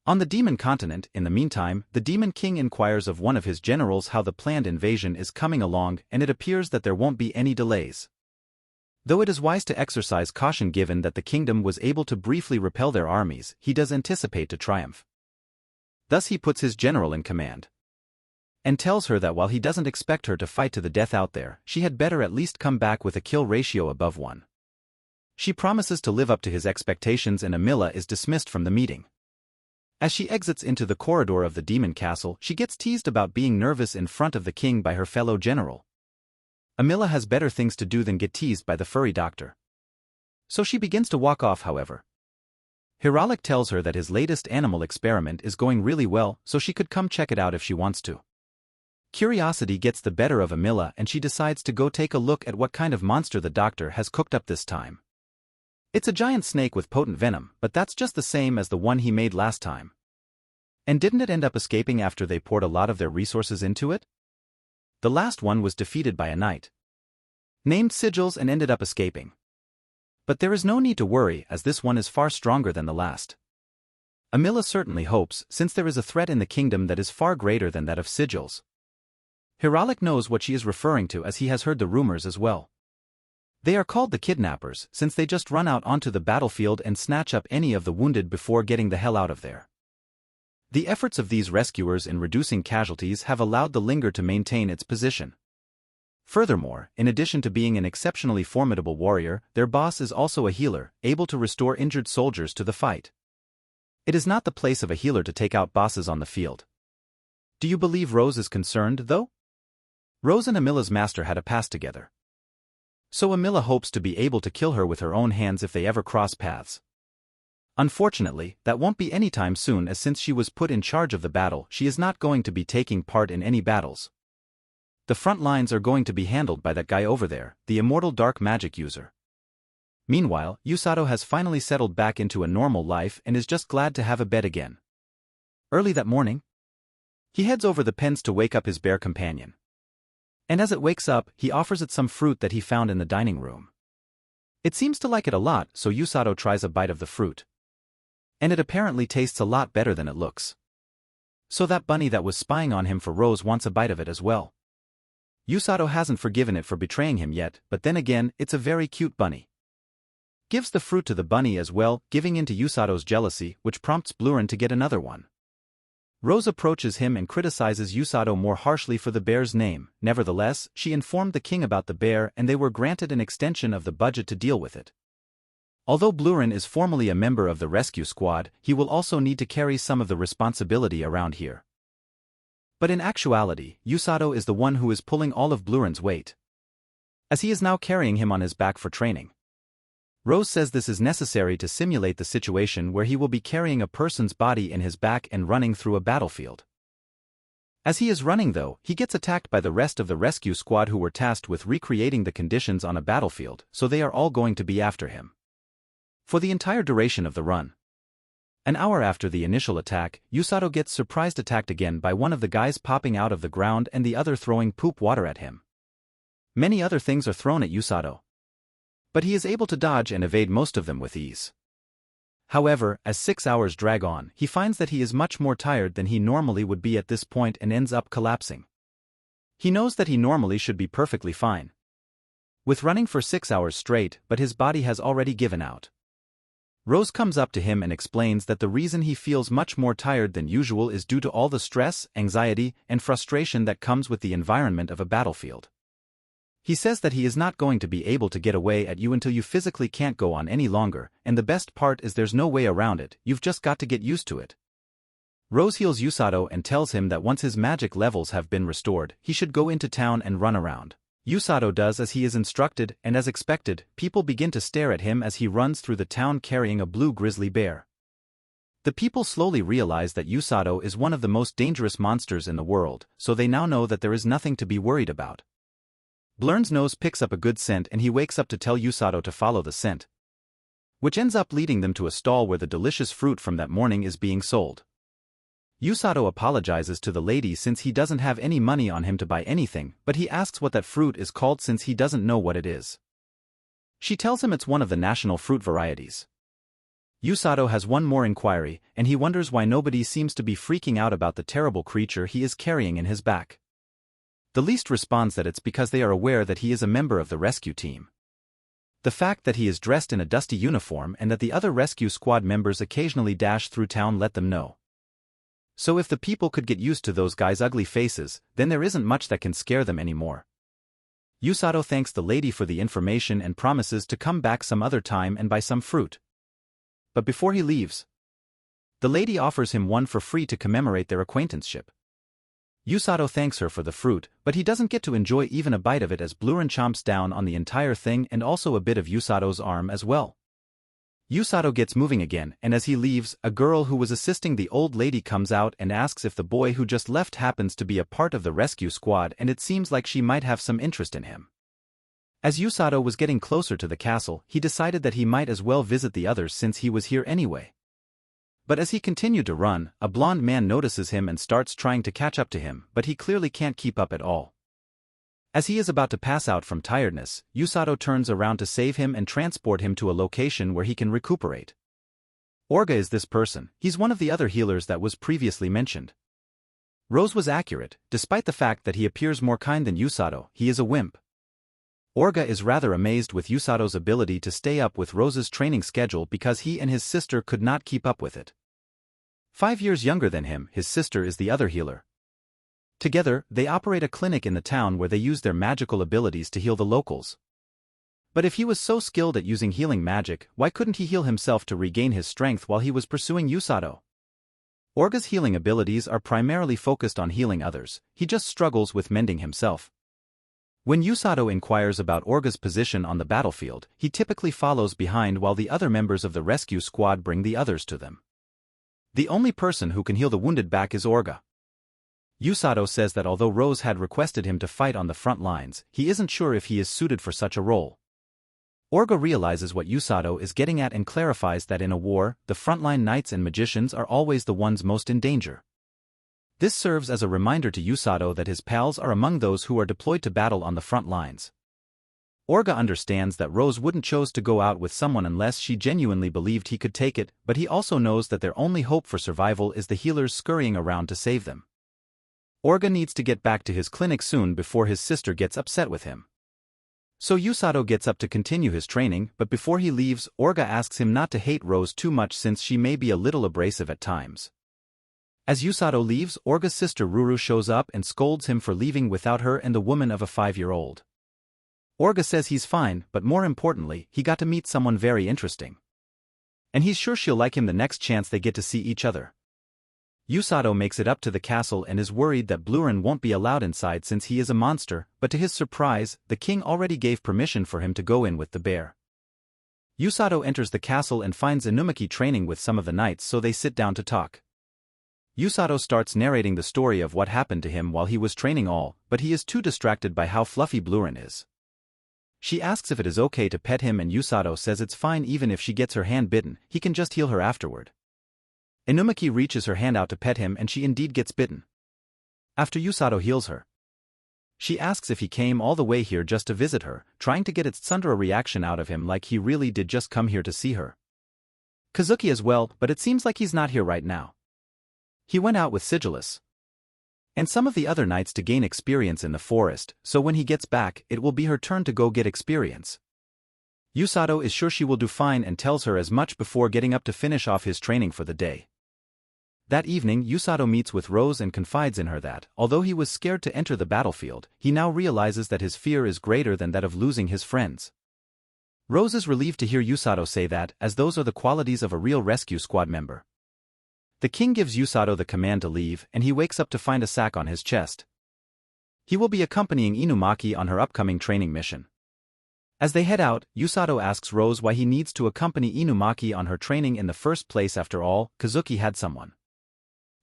On the demon continent, in the meantime, the demon king inquires of one of his generals how the planned invasion is coming along, and it appears that there won't be any delays. Though it is wise to exercise caution given that the kingdom was able to briefly repel their armies, he does anticipate to triumph. Thus he puts his general in command. And tells her that while he doesn't expect her to fight to the death out there, she had better at least come back with a kill ratio above 1. She promises to live up to his expectations and Amila is dismissed from the meeting. As she exits into the corridor of the demon castle, she gets teased about being nervous in front of the king by her fellow general. Amila has better things to do than get teased by the furry doctor. So she begins to walk off, however. Hiralik tells her that his latest animal experiment is going really well, so she could come check it out if she wants to. Curiosity gets the better of Amila and she decides to go take a look at what kind of monster the doctor has cooked up this time. It's a giant snake with potent venom, but that's just the same as the one he made last time. And didn't it end up escaping after they poured a lot of their resources into it? The last one was defeated by a knight named Sigils and ended up escaping. But there is no need to worry, as this one is far stronger than the last. Amila certainly hopes, since there is a threat in the kingdom that is far greater than that of sigils. Hiralik knows what she is referring to, as he has heard the rumors as well. They are called the kidnappers, since they just run out onto the battlefield and snatch up any of the wounded before getting the hell out of there. The efforts of these rescuers in reducing casualties have allowed the Linger to maintain its position. Furthermore, in addition to being an exceptionally formidable warrior, their boss is also a healer, able to restore injured soldiers to the fight. It is not the place of a healer to take out bosses on the field. Do you believe Rose is concerned, though? Rose and Amila's master had a past together. So Amila hopes to be able to kill her with her own hands if they ever cross paths. Unfortunately, that won't be anytime soon, as since she was put in charge of the battle, she is not going to be taking part in any battles. The front lines are going to be handled by that guy over there, the immortal dark magic user. Meanwhile, Yusato has finally settled back into a normal life and is just glad to have a bed again. Early that morning, he heads over the pens to wake up his bear companion. And as it wakes up, he offers it some fruit that he found in the dining room. It seems to like it a lot, so Yusato tries a bite of the fruit. And it apparently tastes a lot better than it looks. So that bunny that was spying on him for Rose wants a bite of it as well. Yusato hasn't forgiven it for betraying him yet, but then again, it's a very cute bunny. Gives the fruit to the bunny as well, giving in to Yusato's jealousy, which prompts Blurin to get another one. Rose approaches him and criticizes Yusato more harshly for the bear's name. Nevertheless, she informed the king about the bear and they were granted an extension of the budget to deal with it. Although Blurin is formally a member of the rescue squad, he will also need to carry some of the responsibility around here. But in actuality, Yusato is the one who is pulling all of Blurin's weight, as he is now carrying him on his back for training. Rose says this is necessary to simulate the situation where he will be carrying a person's body in his back and running through a battlefield. As he is running though, he gets attacked by the rest of the rescue squad who were tasked with recreating the conditions on a battlefield, so they are all going to be after him. For the entire duration of the run. An hour after the initial attack, Yusato gets surprised attacked again by one of the guys popping out of the ground and the other throwing poop water at him. Many other things are thrown at Yusato, but he is able to dodge and evade most of them with ease. However, as 6 hours drag on, he finds that he is much more tired than he normally would be at this point and ends up collapsing. He knows that he normally should be perfectly fine with running for 6 hours straight, but his body has already given out. Rose comes up to him and explains that the reason he feels much more tired than usual is due to all the stress, anxiety, and frustration that comes with the environment of a battlefield. He says that he is not going to be able to get away at you until you physically can't go on any longer, and the best part is there's no way around it, you've just got to get used to it. Rose heals Yusato and tells him that once his magic levels have been restored, he should go into town and run around. Yusato does as he is instructed, and as expected, people begin to stare at him as he runs through the town carrying a blue grizzly bear. The people slowly realize that Yusato is one of the most dangerous monsters in the world, so they now know that there is nothing to be worried about. Blurn's nose picks up a good scent and he wakes up to tell Yusato to follow the scent, which ends up leading them to a stall where the delicious fruit from that morning is being sold. Yusato apologizes to the lady since he doesn't have any money on him to buy anything, but he asks what that fruit is called since he doesn't know what it is. She tells him it's one of the national fruit varieties. Yusato has one more inquiry, and he wonders why nobody seems to be freaking out about the terrible creature he is carrying in his back. The least responds that it's because they are aware that he is a member of the rescue team. The fact that he is dressed in a dusty uniform and that the other rescue squad members occasionally dash through town let them know. So if the people could get used to those guys' ugly faces, then there isn't much that can scare them anymore. Yusato thanks the lady for the information and promises to come back some other time and buy some fruit. But before he leaves, the lady offers him one for free to commemorate their acquaintanceship. Yusato thanks her for the fruit, but he doesn't get to enjoy even a bite of it as Blurin chomps down on the entire thing and also a bit of Yusato's arm as well. Yusato gets moving again, and as he leaves, a girl who was assisting the old lady comes out and asks if the boy who just left happens to be a part of the rescue squad, and it seems like she might have some interest in him. As Yusato was getting closer to the castle, he decided that he might as well visit the others since he was here anyway. But as he continued to run, a blond man notices him and starts trying to catch up to him, but he clearly can't keep up at all. As he is about to pass out from tiredness, Usato turns around to save him and transport him to a location where he can recuperate. Orga is this person. He's one of the other healers that was previously mentioned. Rose was accurate, despite the fact that he appears more kind than Usato, he is a wimp. Orga is rather amazed with Usato's ability to stay up with Rose's training schedule because he and his sister could not keep up with it. 5 years younger than him, his sister is the other healer. Together, they operate a clinic in the town where they use their magical abilities to heal the locals. But if he was so skilled at using healing magic, why couldn't he heal himself to regain his strength while he was pursuing Usato? Orga's healing abilities are primarily focused on healing others, he just struggles with mending himself. When Usato inquires about Orga's position on the battlefield, he typically follows behind while the other members of the rescue squad bring the others to them. The only person who can heal the wounded back is Orga. Usato says that although Rose had requested him to fight on the front lines, he isn't sure if he is suited for such a role. Orga realizes what Usato is getting at and clarifies that in a war, the frontline knights and magicians are always the ones most in danger. This serves as a reminder to Usato that his pals are among those who are deployed to battle on the front lines. Orga understands that Rose wouldn't choose to go out with someone unless she genuinely believed he could take it, but he also knows that their only hope for survival is the healers scurrying around to save them. Orga needs to get back to his clinic soon before his sister gets upset with him. So Usato gets up to continue his training, but before he leaves, Orga asks him not to hate Rose too much since she may be a little abrasive at times. As Usato leaves, Orga's sister Ruru shows up and scolds him for leaving without her and the woman of a 5-year-old. Orga says he's fine, but more importantly, he got to meet someone very interesting. And he's sure she'll like him the next chance they get to see each other. Usato makes it up to the castle and is worried that Blurin won't be allowed inside since he is a monster, but to his surprise, the king already gave permission for him to go in with the bear. Usato enters the castle and finds Inumaki training with some of the knights, so they sit down to talk. Usato starts narrating the story of what happened to him while he was training all, but he is too distracted by how fluffy Blurin is. She asks if it is okay to pet him and Usato says it's fine even if she gets her hand bitten, he can just heal her afterward. Inumaki reaches her hand out to pet him and she indeed gets bitten. After Usato heals her, she asks if he came all the way here just to visit her, trying to get its tsundere reaction out of him like he really did just come here to see her. Kazuki as well, but it seems like he's not here right now. He went out with Sigillus and some of the other knights to gain experience in the forest, so when he gets back, it will be her turn to go get experience. Usato is sure she will do fine and tells her as much before getting up to finish off his training for the day. That evening, Usato meets with Rose and confides in her that, although he was scared to enter the battlefield, he now realizes that his fear is greater than that of losing his friends. Rose is relieved to hear Usato say that, as those are the qualities of a real rescue squad member. The king gives Usato the command to leave, and he wakes up to find a sack on his chest. He will be accompanying Inumaki on her upcoming training mission. As they head out, Usato asks Rose why he needs to accompany Inumaki on her training in the first place. After all, Kazuki had someone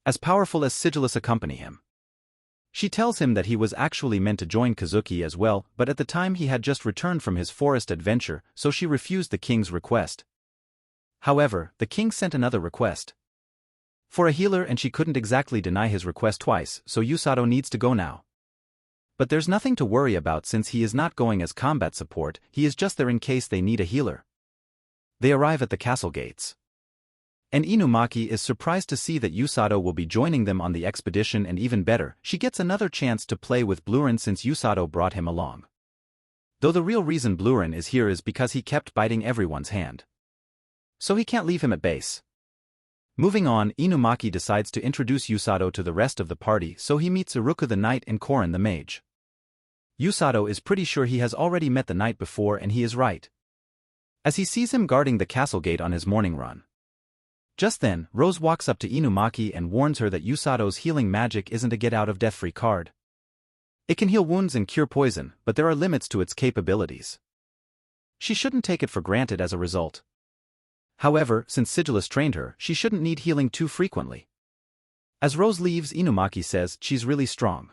as powerful as Sigillus accompany him. She tells him that he was actually meant to join Kazuki as well, but at the time he had just returned from his forest adventure, so she refused the king's request. However, the king sent another request for a healer and she couldn't exactly deny his request twice, so Usato needs to go now. But there's nothing to worry about since he is not going as combat support, he is just there in case they need a healer. They arrive at the castle gates. And Inumaki is surprised to see that Usato will be joining them on the expedition, and even better, she gets another chance to play with Blurin since Usato brought him along. Though the real reason Blurin is here is because he kept biting everyone's hand. So he can't leave him at base. Moving on, Inumaki decides to introduce Usato to the rest of the party, so he meets Iruka the knight and Korin the mage. Usato is pretty sure he has already met the knight before, and he is right, as he sees him guarding the castle gate on his morning run. Just then, Rose walks up to Inumaki and warns her that Usato's healing magic isn't a get-out-of-death-free card. It can heal wounds and cure poison, but there are limits to its capabilities. She shouldn't take it for granted as a result. However, since Sigillus trained her, she shouldn't need healing too frequently. As Rose leaves, Inumaki says she's really strong.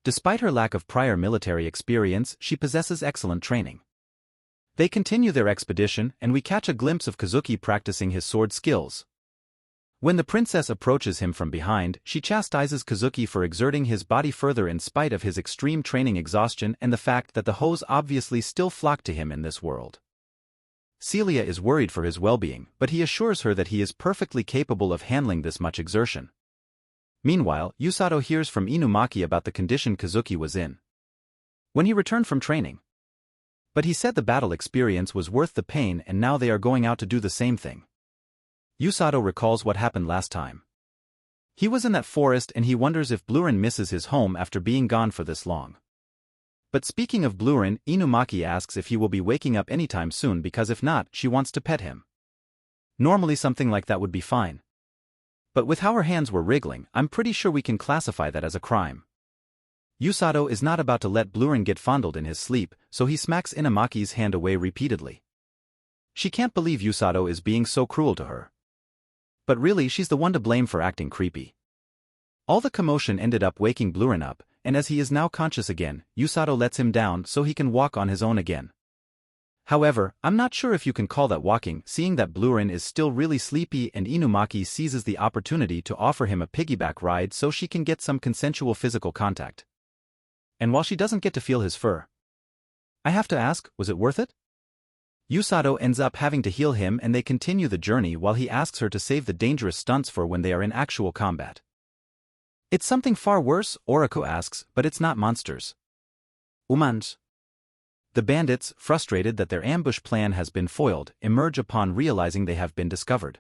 Despite her lack of prior military experience, she possesses excellent training. They continue their expedition, and we catch a glimpse of Kazuki practicing his sword skills. When the princess approaches him from behind, she chastises Kazuki for exerting his body further in spite of his extreme training exhaustion and the fact that the hoes obviously still flock to him in this world. Celia is worried for his well-being, but he assures her that he is perfectly capable of handling this much exertion. Meanwhile, Yusato hears from Inumaki about the condition Kazuki was in when he returned from training. But he said the battle experience was worth the pain and now they are going out to do the same thing. Yusato recalls what happened last time. He was in that forest and he wonders if Blurin misses his home after being gone for this long. But speaking of Blurin, Inumaki asks if he will be waking up anytime soon because if not, she wants to pet him. Normally something like that would be fine. But with how her hands were wriggling, I'm pretty sure we can classify that as a crime. Yusato is not about to let Blurin get fondled in his sleep, so he smacks Inumaki's hand away repeatedly. She can't believe Yusato is being so cruel to her. But really she's the one to blame for acting creepy. All the commotion ended up waking Blurin up, and as he is now conscious again, Yusato lets him down so he can walk on his own again. However, I'm not sure if you can call that walking, seeing that Blurin is still really sleepy and Inumaki seizes the opportunity to offer him a piggyback ride so she can get some consensual physical contact. And while she doesn't get to feel his fur, I have to ask, was it worth it? Yusato ends up having to heal him and they continue the journey while he asks her to save the dangerous stunts for when they are in actual combat. It's something far worse, Oriko asks, but it's not monsters. Humans. The bandits, frustrated that their ambush plan has been foiled, emerge upon realizing they have been discovered.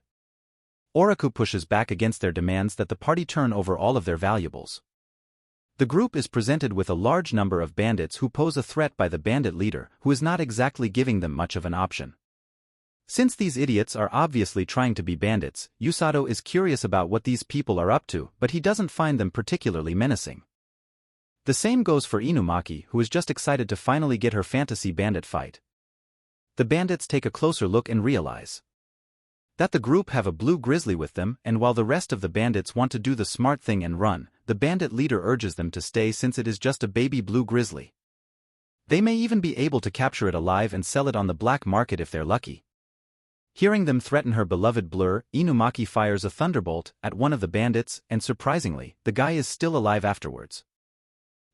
Oriko pushes back against their demands that the party turn over all of their valuables. The group is presented with a large number of bandits who pose a threat by the bandit leader, who is not exactly giving them much of an option. Since these idiots are obviously trying to be bandits, Yusato is curious about what these people are up to, but he doesn't find them particularly menacing. The same goes for Inumaki, who is just excited to finally get her fantasy bandit fight. The bandits take a closer look and realize that the group have a blue grizzly with them, and while the rest of the bandits want to do the smart thing and run, the bandit leader urges them to stay since it is just a baby blue grizzly. They may even be able to capture it alive and sell it on the black market if they're lucky. Hearing them threaten her beloved Blur, Inumaki fires a thunderbolt at one of the bandits, and surprisingly, the guy is still alive afterwards.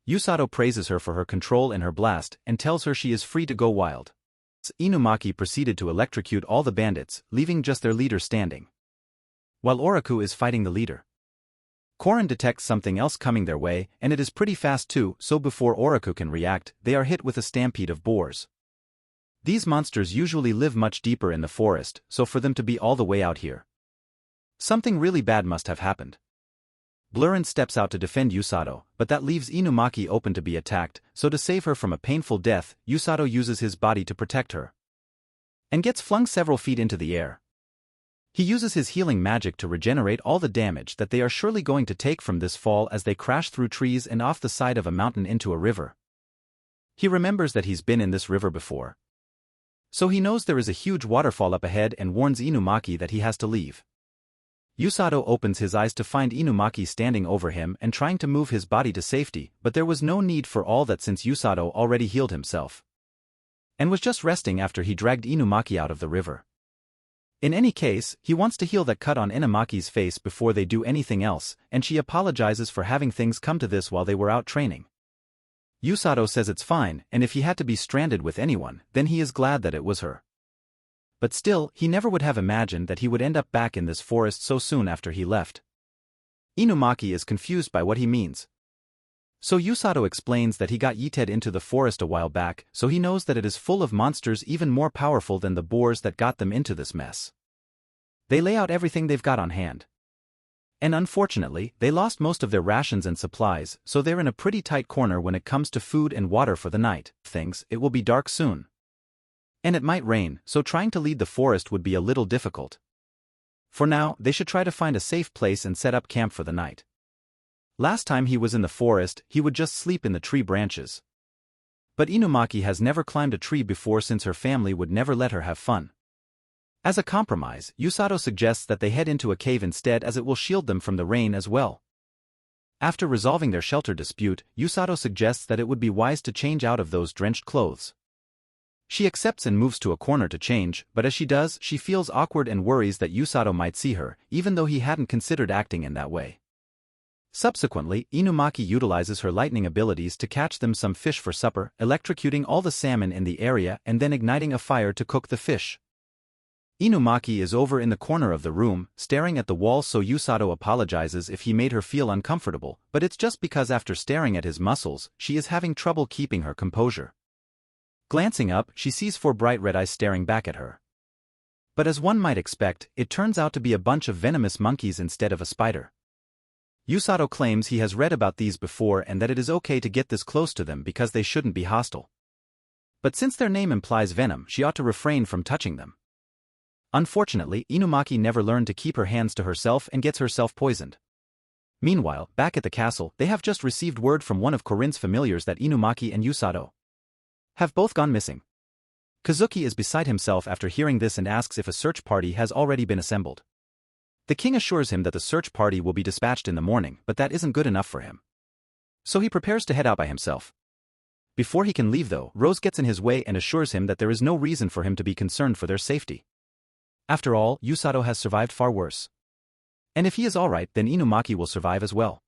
Yusato praises her for her control and her blast, and tells her she is free to go wild. Inumaki proceeded to electrocute all the bandits, leaving just their leader standing. While Oriko is fighting the leader, Korin detects something else coming their way, and it is pretty fast too, so before Oriko can react, they are hit with a stampede of boars. These monsters usually live much deeper in the forest, so for them to be all the way out here, something really bad must have happened. Blurin steps out to defend Yusato, but that leaves Inumaki open to be attacked, so to save her from a painful death, Yusato uses his body to protect her and gets flung several feet into the air. He uses his healing magic to regenerate all the damage that they are surely going to take from this fall as they crash through trees and off the side of a mountain into a river. He remembers that he's been in this river before, so he knows there is a huge waterfall up ahead and warns Inumaki that he has to leave. Yusato opens his eyes to find Inumaki standing over him and trying to move his body to safety, but there was no need for all that since Yusato already healed himself and was just resting after he dragged Inumaki out of the river. In any case, he wants to heal that cut on Inumaki's face before they do anything else, and she apologizes for having things come to this while they were out training. Yusato says it's fine, and if he had to be stranded with anyone, then he is glad that it was her. But still, he never would have imagined that he would end up back in this forest so soon after he left. Inumaki is confused by what he means. So Yusato explains that he got yeeted into the forest a while back, so he knows that it is full of monsters even more powerful than the boars that got them into this mess. They lay out everything they've got on hand. And unfortunately, they lost most of their rations and supplies, so they're in a pretty tight corner when it comes to food and water for the night. Thinks it will be dark soon. And it might rain, so trying to lead the forest would be a little difficult. For now, they should try to find a safe place and set up camp for the night. Last time he was in the forest, he would just sleep in the tree branches. But Inumaki has never climbed a tree before since her family would never let her have fun. As a compromise, Yusato suggests that they head into a cave instead as it will shield them from the rain as well. After resolving their shelter dispute, Yusato suggests that it would be wise to change out of those drenched clothes. She accepts and moves to a corner to change, but as she does, she feels awkward and worries that Yusato might see her, even though he hadn't considered acting in that way. Subsequently, Inumaki utilizes her lightning abilities to catch them some fish for supper, electrocuting all the salmon in the area and then igniting a fire to cook the fish. Inumaki is over in the corner of the room, staring at the wall, so Yusato apologizes if he made her feel uncomfortable, but it's just because after staring at his muscles, she is having trouble keeping her composure. Glancing up, she sees 4 bright red eyes staring back at her. But as one might expect, it turns out to be a bunch of venomous monkeys instead of a spider. Yusato claims he has read about these before and that it is okay to get this close to them because they shouldn't be hostile. But since their name implies venom, she ought to refrain from touching them. Unfortunately, Inumaki never learned to keep her hands to herself and gets herself poisoned. Meanwhile, back at the castle, they have just received word from one of Corinne's familiars that Inumaki and Yusato have both gone missing. Kazuki is beside himself after hearing this and asks if a search party has already been assembled. The king assures him that the search party will be dispatched in the morning, but that isn't good enough for him. So he prepares to head out by himself. Before he can leave though, Rose gets in his way and assures him that there is no reason for him to be concerned for their safety. After all, Yusato has survived far worse. And if he is alright, then Inumaki will survive as well.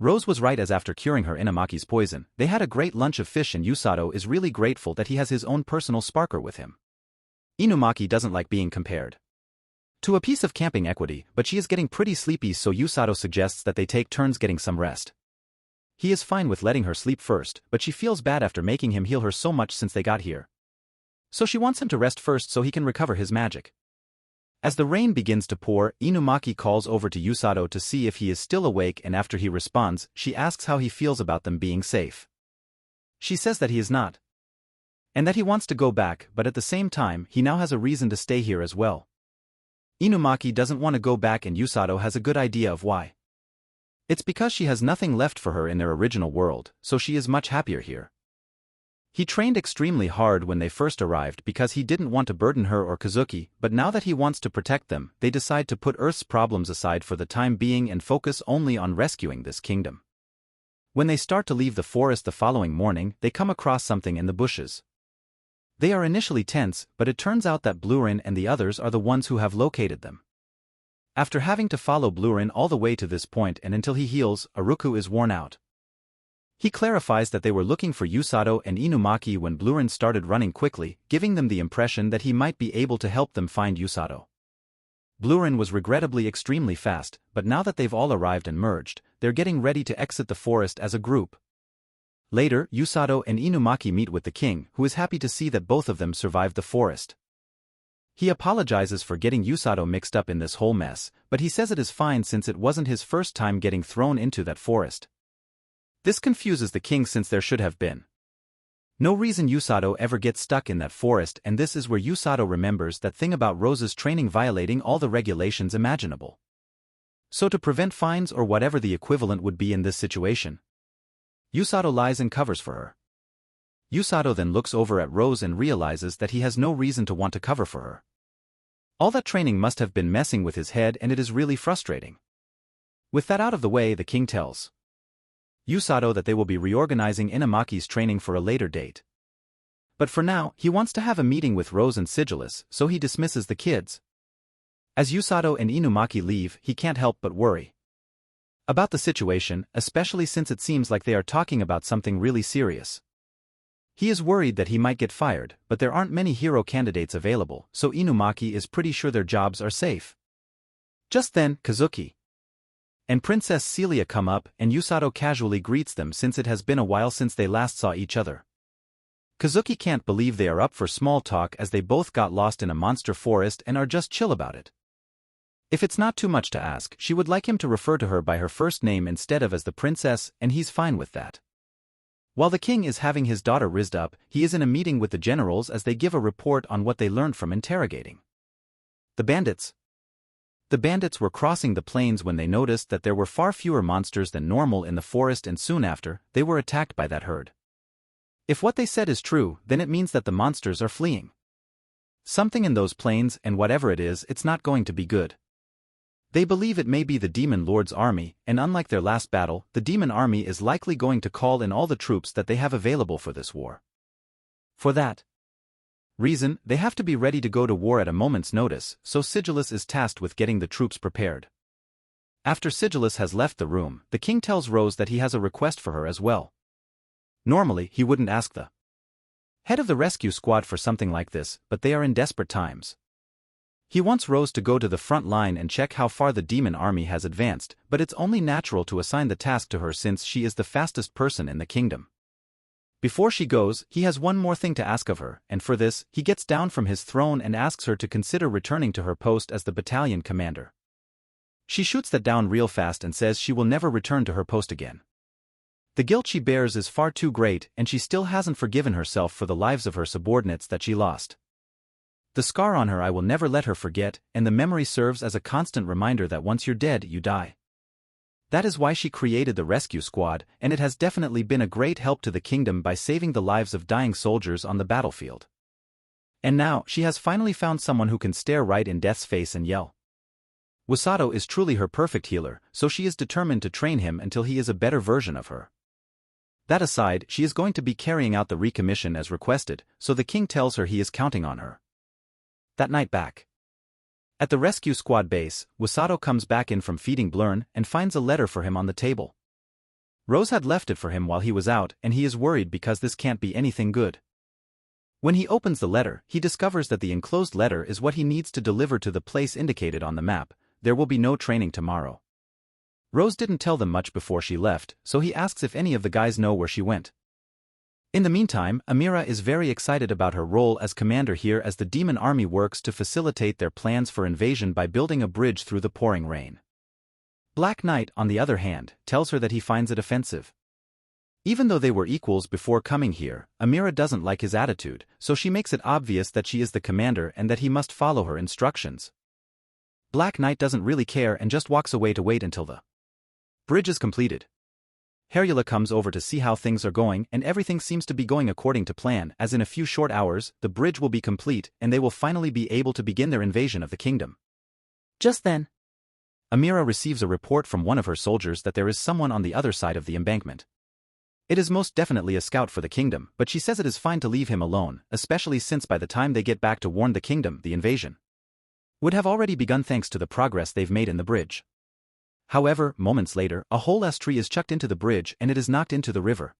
Rose was right, as after curing her Inumaki's poison, they had a great lunch of fish and Yusato is really grateful that he has his own personal sparker with him. Inumaki doesn't like being compared to a piece of camping equity, but she is getting pretty sleepy, so Yusato suggests that they take turns getting some rest. He is fine with letting her sleep first, but she feels bad after making him heal her so much since they got here. So she wants him to rest first so he can recover his magic. As the rain begins to pour, Inumaki calls over to Yusato to see if he is still awake, and after he responds, she asks how he feels about them being safe. She says that he is not, and that he wants to go back, but at the same time, he now has a reason to stay here as well. Inumaki doesn't want to go back and Yusato has a good idea of why. It's because she has nothing left for her in their original world, so she is much happier here. He trained extremely hard when they first arrived because he didn't want to burden her or Kazuki, but now that he wants to protect them, they decide to put Earth's problems aside for the time being and focus only on rescuing this kingdom. When they start to leave the forest the following morning, they come across something in the bushes. They are initially tense, but it turns out that Blurin and the others are the ones who have located them. After having to follow Blurin all the way to this point and until he heals, Aruku is worn out. He clarifies that they were looking for Yusato and Inumaki when Blurin started running quickly, giving them the impression that he might be able to help them find Yusato. Blurin was regrettably extremely fast, but now that they've all arrived and merged, they're getting ready to exit the forest as a group. Later, Yusato and Inumaki meet with the king, who is happy to see that both of them survived the forest. He apologizes for getting Yusato mixed up in this whole mess, but he says it is fine since it wasn't his first time getting thrown into that forest. This confuses the king since there should have been no reason Yusato ever gets stuck in that forest, and this is where Yusato remembers that thing about Rose's training violating all the regulations imaginable. So to prevent fines or whatever the equivalent would be in this situation, Yusato lies and covers for her. Yusato then looks over at Rose and realizes that he has no reason to want to cover for her. All that training must have been messing with his head, and it is really frustrating. With that out of the way, the king tells Yusato that they will be reorganizing Inumaki's training for a later date. But for now, he wants to have a meeting with Rose and Sigillus, so he dismisses the kids. As Yusato and Inumaki leave, he can't help but worry about the situation, especially since it seems like they are talking about something really serious. He is worried that he might get fired, but there aren't many hero candidates available, so Inumaki is pretty sure their jobs are safe. Just then, Kazuki and Princess Celia come up, and Yusato casually greets them since it has been a while since they last saw each other. Kazuki can't believe they are up for small talk as they both got lost in a monster forest and are just chill about it. If it's not too much to ask, she would like him to refer to her by her first name instead of as the princess, and he's fine with that. While the king is having his daughter rizzed up, he is in a meeting with the generals as they give a report on what they learned from interrogating the bandits. The bandits were crossing the plains when they noticed that there were far fewer monsters than normal in the forest, and soon after, they were attacked by that herd. If what they said is true, then it means that the monsters are fleeing something in those plains, and whatever it is, it's not going to be good. They believe it may be the Demon Lord's army, and unlike their last battle, the Demon Army is likely going to call in all the troops that they have available for this war. For that, Reason, they have to be ready to go to war at a moment's notice, so Sigillus is tasked with getting the troops prepared. After Sigillus has left the room, the king tells Rose that he has a request for her as well. Normally, he wouldn't ask the head of the rescue squad for something like this, but they are in desperate times. He wants Rose to go to the front line and check how far the demon army has advanced, but it's only natural to assign the task to her since she is the fastest person in the kingdom. Before she goes, he has one more thing to ask of her, and for this, he gets down from his throne and asks her to consider returning to her post as the battalion commander. She shoots that down real fast and says she will never return to her post again. The guilt she bears is far too great, and she still hasn't forgiven herself for the lives of her subordinates that she lost. The scar on her I will never let her forget, and the memory serves as a constant reminder that once you're dead, you die. That is why she created the rescue squad, and it has definitely been a great help to the kingdom by saving the lives of dying soldiers on the battlefield. And now, she has finally found someone who can stare right in death's face and yell. Wasato is truly her perfect healer, so she is determined to train him until he is a better version of her. That aside, she is going to be carrying out the recommission as requested, so the king tells her he is counting on her. That night back at the rescue squad base, Wasato comes back in from feeding Blurn and finds a letter for him on the table. Rose had left it for him while he was out, and he is worried because this can't be anything good. When he opens the letter, he discovers that the enclosed letter is what he needs to deliver to the place indicated on the map. There will be no training tomorrow. Rose didn't tell them much before she left, so he asks if any of the guys know where she went. In the meantime, Amira is very excited about her role as commander here as the demon army works to facilitate their plans for invasion by building a bridge through the pouring rain. Black Knight, on the other hand, tells her that he finds it offensive. Even though they were equals before coming here, Amira doesn't like his attitude, so she makes it obvious that she is the commander and that he must follow her instructions. Black Knight doesn't really care and just walks away to wait until the bridge is completed. Herula comes over to see how things are going, and everything seems to be going according to plan, as in a few short hours, the bridge will be complete, and they will finally be able to begin their invasion of the kingdom. Just then, Amira receives a report from one of her soldiers that there is someone on the other side of the embankment. It is most definitely a scout for the kingdom, but she says it is fine to leave him alone, especially since by the time they get back to warn the kingdom, the invasion would have already begun thanks to the progress they've made in the bridge. However, moments later, a whole tree is chucked into the bridge and it is knocked into the river.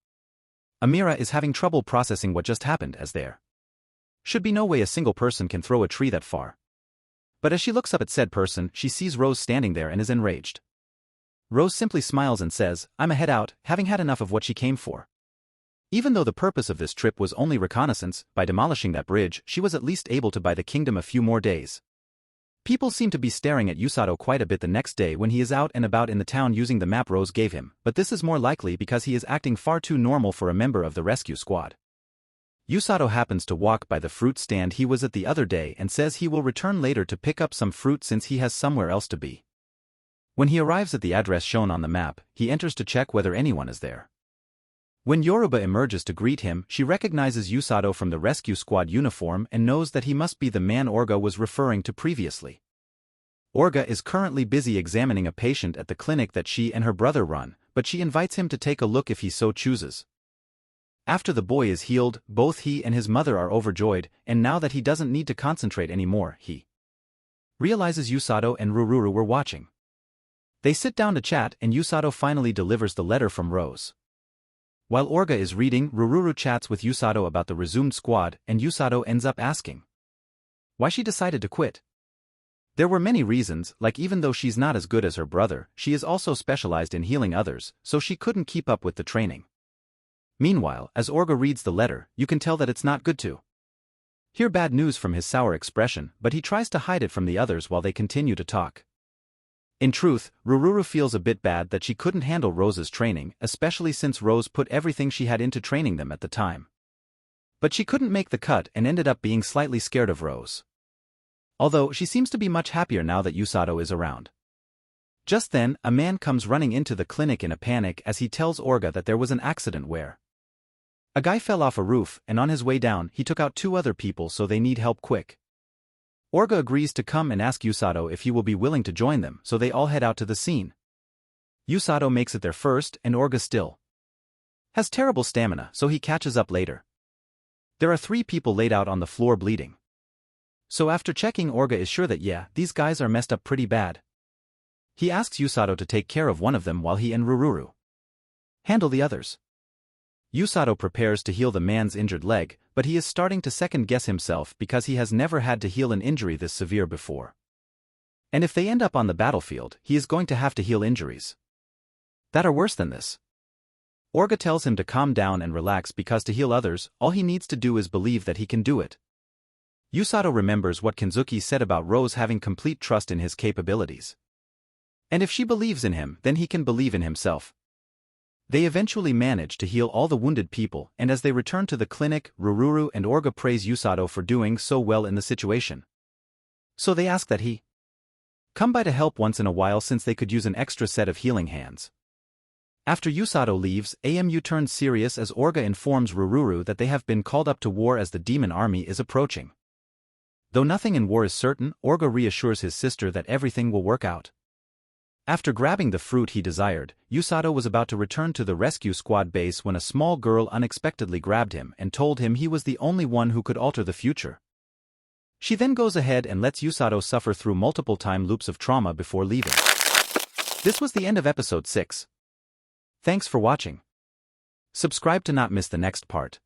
Amira is having trouble processing what just happened, as there should be no way a single person can throw a tree that far. But as she looks up at said person, she sees Rose standing there and is enraged. Rose simply smiles and says, "I'm a head out, having had enough of what she came for." Even though the purpose of this trip was only reconnaissance, by demolishing that bridge, she was at least able to buy the kingdom a few more days. People seem to be staring at Usato quite a bit the next day when he is out and about in the town using the map Rose gave him, but this is more likely because he is acting far too normal for a member of the rescue squad. Usato happens to walk by the fruit stand he was at the other day and says he will return later to pick up some fruit since he has somewhere else to be. When he arrives at the address shown on the map, he enters to check whether anyone is there. When Yoruba emerges to greet him, she recognizes Usato from the rescue squad uniform and knows that he must be the man Orga was referring to previously. Orga is currently busy examining a patient at the clinic that she and her brother run, but she invites him to take a look if he so chooses. After the boy is healed, both he and his mother are overjoyed, and now that he doesn't need to concentrate anymore, he realizes Usato and Rururu were watching. They sit down to chat and Usato finally delivers the letter from Rose. While Orga is reading, Rururu chats with Usato about the resumed squad, and Usato ends up asking why she decided to quit. There were many reasons, like even though she's not as good as her brother, she is also specialized in healing others, so she couldn't keep up with the training. Meanwhile, as Orga reads the letter, you can tell that it's not good to hear bad news from his sour expression, but he tries to hide it from the others while they continue to talk. In truth, Rururu feels a bit bad that she couldn't handle Rose's training, especially since Rose put everything she had into training them at the time. But she couldn't make the cut and ended up being slightly scared of Rose. Although she seems to be much happier now that Usato is around. Just then, a man comes running into the clinic in a panic as he tells Orga that there was an accident where a guy fell off a roof, and on his way down he took out 2 other people, so they need help quick. Orga agrees to come and ask Usato if he will be willing to join them, so they all head out to the scene. Usato makes it there first, and Orga still has terrible stamina, so he catches up later. There are 3 people laid out on the floor bleeding. So after checking, Orga is sure that yeah, these guys are messed up pretty bad. He asks Usato to take care of one of them while he and Rururu handle the others. Usato prepares to heal the man's injured leg, but he is starting to second-guess himself because he has never had to heal an injury this severe before. And if they end up on the battlefield, he is going to have to heal injuries that are worse than this. Orga tells him to calm down and relax because to heal others, all he needs to do is believe that he can do it. Usato remembers what Kenzuki said about Rose having complete trust in his capabilities. And if she believes in him, then he can believe in himself. They eventually manage to heal all the wounded people, and as they return to the clinic, Rururu and Orga praise Usato for doing so well in the situation. So they ask that he come by to help once in a while since they could use an extra set of healing hands. After Usato leaves, AMU turns serious as Orga informs Rururu that they have been called up to war as the demon army is approaching. Though nothing in war is certain, Orga reassures his sister that everything will work out. After grabbing the fruit he desired, Usato was about to return to the rescue squad base when a small girl unexpectedly grabbed him and told him he was the only one who could alter the future. She then goes ahead and lets Usato suffer through multiple time loops of trauma before leaving. This was the end of episode 6. Thanks for watching. Subscribe to not miss the next part.